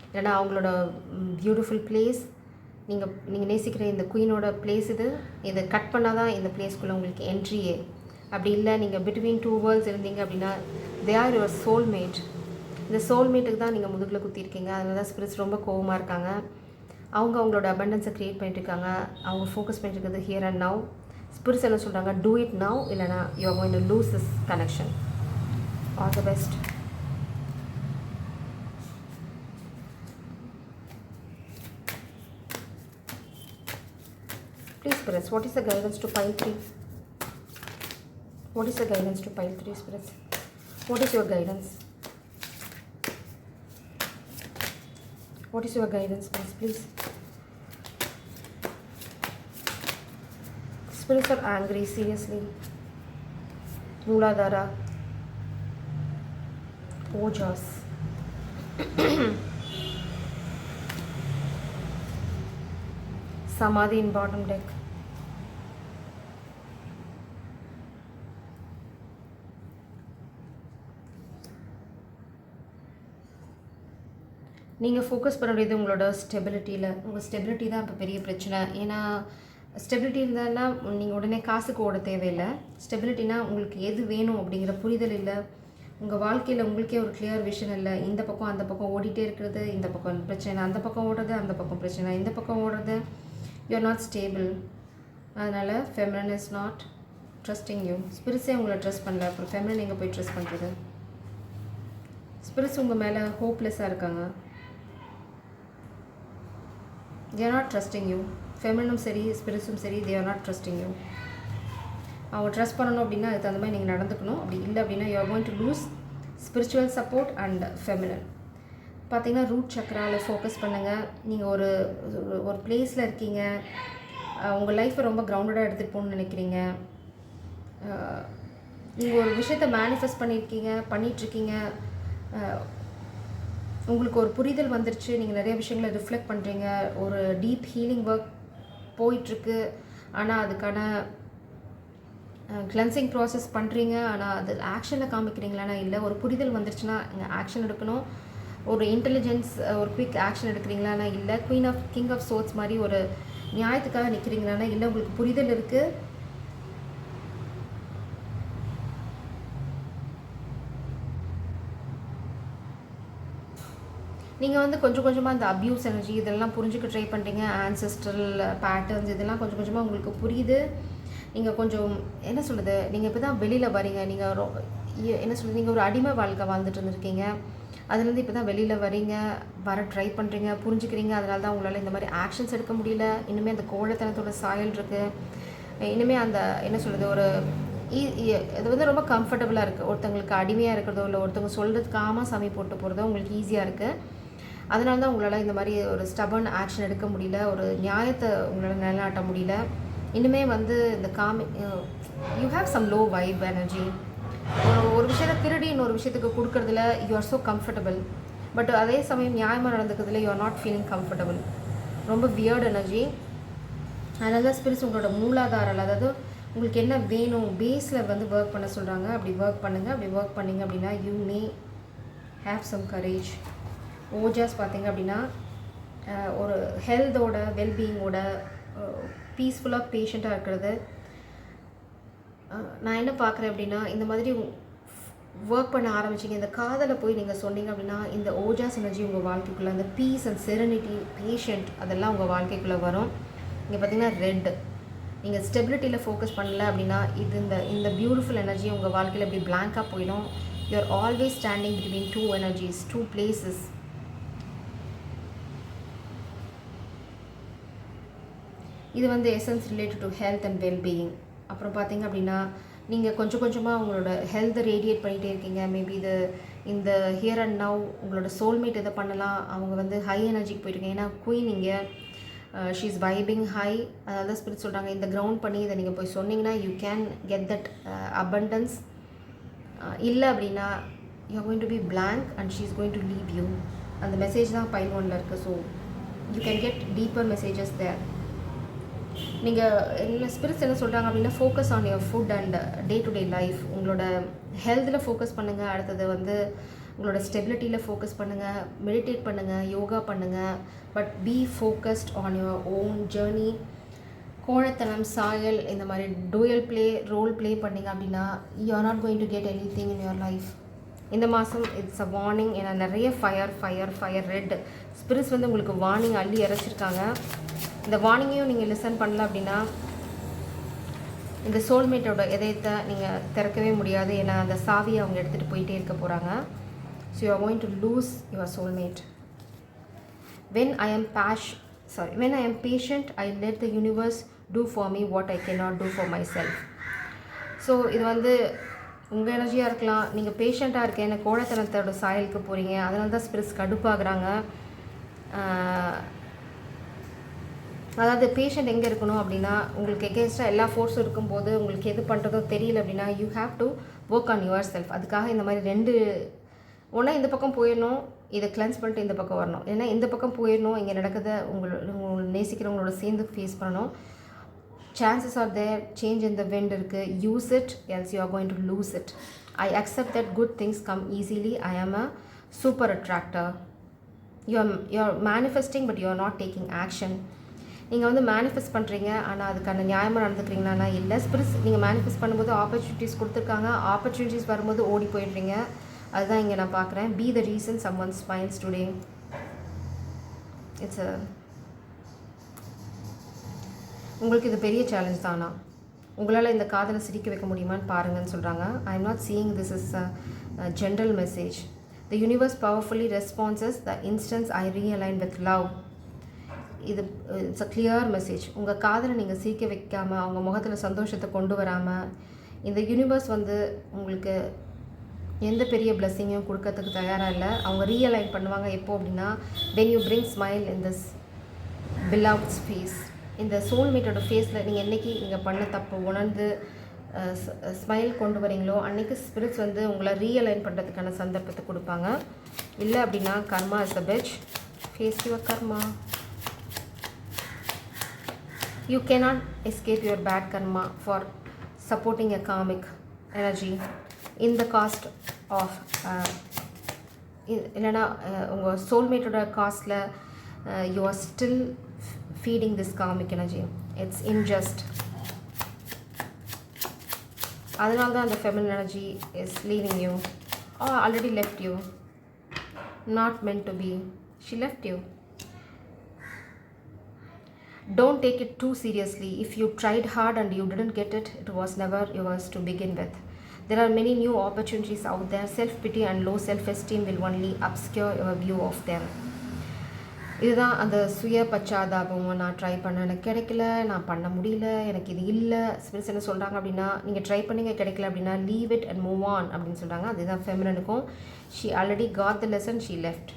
இல்லைனா அவங்களோட பியூட்டிஃபுல் பிளேஸ், நீங்கள் நேசிக்கிற இந்த குயினோட பிளேஸ் இதை கட் பண்ணால் தான் இந்த பிளேஸ்க்குள்ளே உங்களுக்கு என்ட்ரியே. அப்படி இல்லை நீங்கள் பிட்வீன் டூ வேர்ல்ட்ஸ் இருந்தீங்க அப்படின்னா தே ஆர் யுவர் சோல்மேட். இந்த சோல்மேட்டுக்கு தான் நீங்கள் முதுகில் குத்திருக்கீங்க. அதனால தான் ஸ்பிரிட்ஸ் ரொம்ப கோவமாக இருக்காங்க. அவங்களோட அபண்டன்ஸை க்ரியேட் பண்ணிட்டுருக்காங்க. அவங்க ஃபோக்கஸ் பண்ணிட்டு இருக்கிறது ஹியர் அண்ட் நவ். ஸ்பிரிட்ஸ் என்ன சொல்கிறாங்க, டூ இட் நவ், இல்லைனா you are going to lose this connection. All the best. Please spirits, what is the guidance to pile 3? What is the guidance to pile 3 spirits? What is your guidance? What is your guidance, please? Spirits are angry, seriously. Mooladhara. Ojas. Samadhi in bottom deck. நீங்கள் focus பண்ண வேண்டியது உங்களோட ஸ்டெபிலிட்டியில். உங்கள் stability தான் இப்போ பெரிய பிரச்சனை. ஏன்னா ஸ்டெபிலிட்டி இருந்தால்னா நீங்கள் உடனே காசுக்கு ஓட தேவையில்லை. ஸ்டெபிலிட்டினா உங்களுக்கு எது வேணும் அப்படிங்கிற புரிதல் இல்லை. உங்கள் வாழ்க்கையில் உங்களுக்கே ஒரு கிளியர் விஷன் இல்லை. இந்த பக்கம் அந்த பக்கம் ஓடிட்டே இருக்கிறது, இந்த பக்கம் பிரச்சனை, அந்த பக்கம் ஓடுறது, அந்த பக்கம் பிரச்சனை, இந்த பக்கம் ஓடுறது. You are not stable. அதனால் feminine is not trusting you. ஸ்பிரிட்ஸே உங்களை ட்ரஸ்ட் பண்ணல, அப்புறம் ஃபெமினன் எங்கே போய் ட்ரஸ்ட் பண்ணுறது? ஸ்பிரிட்ஸ் உங்கள் மேலே ஹோப்லெஸ்ஸாக இருக்காங்க. they are not trusting you. ஃபெமினனும் சரி ஸ்பிரிட்ஸும் சரி, they are not trusting you. அவங்க ட்ரஸ்ட் பண்ணணும் அப்படின்னா அதுக்கு தகுந்த மாதிரி நீங்கள் நடந்துக்கணும். அப்படி இல்லை அப்படின்னா you are going to lose spiritual support and feminine. பார்த்தீங்கன்னா ரூட் சக்கராவில் ஃபோக்கஸ் பண்ணுங்கள். நீங்கள் ஒரு பிளேஸில் இருக்கீங்க, உங்கள் லைஃப்பை ரொம்ப கிரவுண்டடாக எடுத்துகிட்டு போகணுன்னு நினைக்கிறீங்க. நீங்கள் ஒரு விஷயத்தை மேனிஃபெஸ்ட் பண்ணிகிட்ருக்கீங்க. உங்களுக்கு ஒரு புரிதல் வந்துருச்சு, நீங்கள் நிறைய விஷயங்களை ரிஃப்ளெக்ட் பண்ணுறீங்க, ஒரு டீப் ஹீலிங் ஒர்க் போயிட்டுருக்கு. ஆனால் அதுக்கான கிளென்சிங் ப்ராசஸ் பண்ணுறீங்க. ஆனால் அது ஆக்ஷனில் காமிக்கிறீங்களானா இல்லை. ஒரு புரிதல் வந்துருச்சுன்னா இங்கே ஆக்ஷன் எடுக்கணும். ஒரு இன்டெலிஜென்ஸ், ஒரு குவிக் ஆக்ஷன் எடுக்கிறீங்களானா இல்லை. கிங் ஆஃப் சோர்ட்ஸ் மாதிரி ஒரு நியாயத்துக்காக நிற்கிறீங்களானா இல்லை. உங்களுக்கு புரிதல் இருக்குது. நீங்கள் வந்து கொஞ்சம் கொஞ்சமாக இந்த அப்யூஸ் எனர்ஜி இதெல்லாம் புரிஞ்சுக்க ட்ரை பண்ணுறீங்க. ஆன்செஸ்ட்ரல் பேட்டர்ன்ஸ் இதெல்லாம் கொஞ்சம் கொஞ்சமாக உங்களுக்கு புரியுது. நீங்கள் கொஞ்சம் என்ன சொல்கிறது, நீங்கள் இப்போ தான் வெளியில் வரீங்க. நீங்கள் என்ன சொல்கிறது, நீங்கள் ஒரு அடிமை வாழ்க்கை வாழ்ந்துட்டு இருந்திருக்கீங்க. அதுலேருந்து இப்போ தான் வெளியில் வர ட்ரை பண்ணுறீங்க, புரிஞ்சுக்கிறீங்க. அதனால தான் உங்களால் இந்த மாதிரி ஆக்ஷன்ஸ் எடுக்க முடியல. இன்னுமே அந்த கோழைத்தனத்தோட சாயல் இருக்குது. இனிமேல் அந்த என்ன சொல்கிறது, ஒரு இது வந்து ரொம்ப கம்ஃபர்டபுளாக இருக்குது. ஒருத்தங்களுக்கு அடிமையாக இருக்கிறதோ இல்லை ஒருத்தவங்க சொல்கிறதுக்காமல் சாமி போட்டு போகிறதோ உங்களுக்கு ஈஸியாக இருக்குது. அதனால தான் உங்களால் இந்த மாதிரி ஒரு ஸ்டபர்ன் ஆக்ஷன் எடுக்க முடியல. ஒரு நியாயத்தை உங்களால் நிலைநாட்ட முடியல. இன்னுமே வந்து இந்த you have some low vibe energy. ஒரு விஷயத்தை திருடி இன்னொரு விஷயத்துக்கு கொடுக்குறதுல you are so comfortable. But அதே சமயம் நியாயமாக நடந்துக்கிறதுல you are not feeling comfortable. ரொம்ப வியர்ட் எனர்ஜி. அதனால தான் ஸ்பிரிட்ஸ் உங்களோட மூலாதாரம், அதாவது உங்களுக்கு என்ன வேணும் பேஸில் வந்து ஒர்க் பண்ண சொல்கிறாங்க. அப்படி ஒர்க் பண்ணுங்கள். அப்படி ஒர்க் பண்ணிங்க அப்படின்னா you may have some courage. ஓஜாஸ் பார்த்தீங்க அப்படின்னா ஒரு ஹெல்த்தோட வெல்பீயிங்கோட பீஸ்ஃபுல்லாக பேஷண்ட்டாக இருக்கிறது. நான் என்ன பார்க்குறேன் அப்படின்னா இந்த மாதிரி ஒர்க் பண்ண ஆரம்பிச்சிங்க, இந்த காதலை போய் நீங்கள் சொன்னீங்க அப்படின்னா இந்த ஓஜாஸ் எனர்ஜி உங்கள் வாழ்க்கைக்குள்ளே, அந்த பீஸ் அண்ட் செரனிட்டி, பேஷண்ட் அதெல்லாம் உங்கள் வாழ்க்கைக்குள்ளே வரும். இங்கே பார்த்தீங்கன்னா ரெட், நீங்கள் ஸ்டெபிலிட்டியில் ஃபோக்கஸ் பண்ணல அப்படின்னா இந்த பியூட்டிஃபுல் எனர்ஜி உங்கள் வாழ்க்கையில் இப்படி பிளாங்காக போயிடும். You are always standing between two energies, two places. இது வந்து essence related to health and wellbeing. அப்புறம் பார்த்தீங்க அப்படின்னா நீங்கள் கொஞ்சம் கொஞ்சமாக உங்களோட ஹெல்த்தை ரேடியேட் பண்ணிகிட்டே இருக்கீங்க. மேபி இந்த ஹியர் அண்ட் நவ் உங்களோட சோல்மேட் இதை பண்ணலாம். அவங்க வந்து ஹை எனர்ஜிக்கு போயிட்டுருக்கீங்க. ஏன்னா குயின் நீங்கள் ஷீ இஸ் வைபிங் ஹை. அதாவது தான் ஸ்பிரிட் சொல்கிறாங்க, இந்த கிரவுண்ட் பண்ணி இதை நீங்கள் போய் சொன்னீங்கன்னா you can get that abundance. இல்லை அப்படின்னா you are going to be blank and she is going to leave you. அந்த மெசேஜ் தான் பைல் 1ல் இருக்குது. So you can get deeper messages there. நீங்கள் என்ன ஸ்பிரிட்ஸ் என்ன சொல்கிறாங்க அப்படின்னா focus on your food and day to day life. உங்களோட ஹெல்த்தில் ஃபோக்கஸ் பண்ணுங்கள். அடுத்தது வந்து உங்களோட ஸ்டெபிலிட்டியில் ஃபோக்கஸ் பண்ணுங்கள், மெடிடேட் பண்ணுங்கள், யோகா பண்ணுங்கள். But be focused on your own journey. கோழைத்தனம், சாயல், இந்த மாதிரி டூயல் ரோல் ப்ளே பண்ணிங்க அப்படின்னா you are not going to get anything in your life. இந்த மாதம் இட்ஸ் அ வார்னிங். ஏன்னா நிறைய ஃபயர் ரெட் ஸ்பிரிட்ஸ் வந்து உங்களுக்கு வார்னிங் அள்ளி இறைச்சிருக்காங்க. இந்த வார்னிங்கையும் நீங்கள் லிசன் பண்ணல அப்படின்னா இந்த சோல்மேட்டோட இதயத்தை நீங்கள் திறக்கவே முடியாது. ஏன்னா அந்த சாவியை அவங்க எடுத்துகிட்டு போயிட்டே இருக்க போகிறாங்க. So you are going to lose your soulmate. when I am patient, I let the universe do for me what I cannot do for myself. So இது வந்து உங்கள் எனர்ஜியாக இருக்கலாம். நீங்கள் பேஷண்ட்டாக இருக்கேன், எனக்கு கோழைத்தனத்தோட சாயலுக்கு போகிறீங்க, அதனால தான் ஸ்பிரிட்ஸ் கடுப்பாகிறாங்க. அதாவது பேஷண்ட் எங்கே இருக்கணும் அப்படின்னா உங்களுக்கு எகேன்ஸ்டாக எல்லா ஃபோர்ஸும் இருக்கும்போது உங்களுக்கு எது பண்ணுறதோ தெரியல அப்படின்னா you have to work on your self. அதுக்காக இந்த மாதிரி ஒன்றா இந்த பக்கம் போயிடணும், இதை கிளென்ஸ் பண்ணிட்டு இந்த பக்கம் வரணும். ஏன்னா இந்த பக்கம் போயிடணும், இங்கே நடக்கிறத உங்களை நேசிக்கிறவங்களோட சேர்ந்து ஃபேஸ் பண்ணணும். Chances are there, change in the wind இருக்குது. Use it, else you are going to lose it. I accept that good things come easily. I am a super attractor. You are manifesting but you are not taking action. நீங்கள் வந்து manifest பண்ணுறீங்க, ஆனால் அதுக்கான நியாயமாக நடந்துக்கிறீங்கன்னா இல்லை. Spirits நீங்கள் manifest பண்ணும்போது opportunities கொடுத்துருக்காங்க. ஆப்பர்ச்சுனிட்டிஸ் வரும்போது ஓடி போயிடுறீங்க. அதுதான் இங்கே நான் பார்க்குறேன். Be the reason someone smiles today. உங்களுக்கு இது பெரிய சேலஞ்ச் தானா? உங்களால் இந்த காதலை சிரிக்க வைக்க முடியுமான்னு பாருங்கன்னு சொல்கிறாங்க. I am not seeing this is a general message. The universe powerfully responses the instance I realign with love. It's a clear message. உங்கள் காதலை நீங்கள் சிரிக்க வைக்காமல், அவங்க முகத்தில் சந்தோஷத்தை கொண்டு வராமல், இந்த யூனிவர்ஸ் வந்து உங்களுக்கு எந்த பெரிய பிளெஸ்ஸிங்கும் கொடுக்கறதுக்கு தயாராக இல்லை. அவங்க ரீஅலைன் பண்ணுவாங்க. எப்போ அப்படின்னா when you bring smile in this beloved's face. இந்த சோல்மேட்டோட ஃபேஸில் நீங்கள் என்றைக்கு இங்கே பண்ண தப்பு உணர்ந்து ஸ்மைல் கொண்டு வரீங்களோ அன்றைக்கி ஸ்பிரிட்ஸ் வந்து உங்களை ரீஅலைன் பண்ணுறதுக்கான சந்தர்ப்பத்தை கொடுப்பாங்க. இல்லை அப்படின்னா karma is a bitch. Face your karma. You cannot escape your bad karma for supporting a karmic energy in the cost of இல்லைனா உங்கள் சோல்மேட்டோட காஸ்ட்டில் you are still feeding this karmic energy. It's unjust. அதனால தான் அந்த feminine energy is leaving you or already left you. Not meant to be. She left you. Don't take it too seriously. If you tried hard and you didn't get it, it was never yours to begin with. There are many new opportunities out there. Self-pity and low self-esteem will only obscure your view of them. இதுதான் அந்த சுய பச்சாதாபம். நான் try பண்ண, எனக்கு கிடைக்கல, நான் பண்ண முடியல, எனக்கு இது இல்லை. ஸ்பிரிட்ஸ் என்ன சொல்கிறாங்க அப்படின்னா நீங்கள் ட்ரை பண்ணிங்க கிடைக்கல அப்படின்னா leave it and move on அப்படின்னு சொல்கிறாங்க. அதுதான் ஃபெமினனுக்கும். She already got the lesson, she left.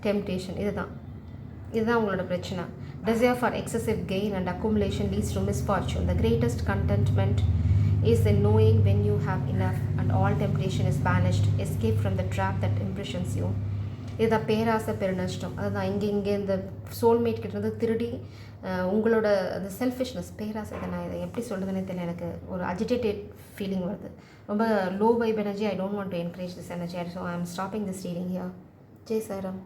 Temptation. இதுதான் உங்களோட பிரச்சனை. Desire for excessive gain and accumulation leads to misfortune. The greatest contentment is in knowing when you have enough and all temptation is banished. Escape from the trap that impressions you. இதுதான் பேராசை பெருநஷ்டம். அதுதான் இங்கே இந்த soulmate கிட்டேருந்து திருடி உங்களோட அந்த selfishness, பேராசை. நான் இதை எப்படி சொல்கிறதுனே தெரியல. எனக்கு ஒரு அஜிடேட்டட் ஃபீலிங் வருது. ரொம்ப low vibe energy. I don't want to encourage this energy. So I am stopping this reading here. Jai Sairam.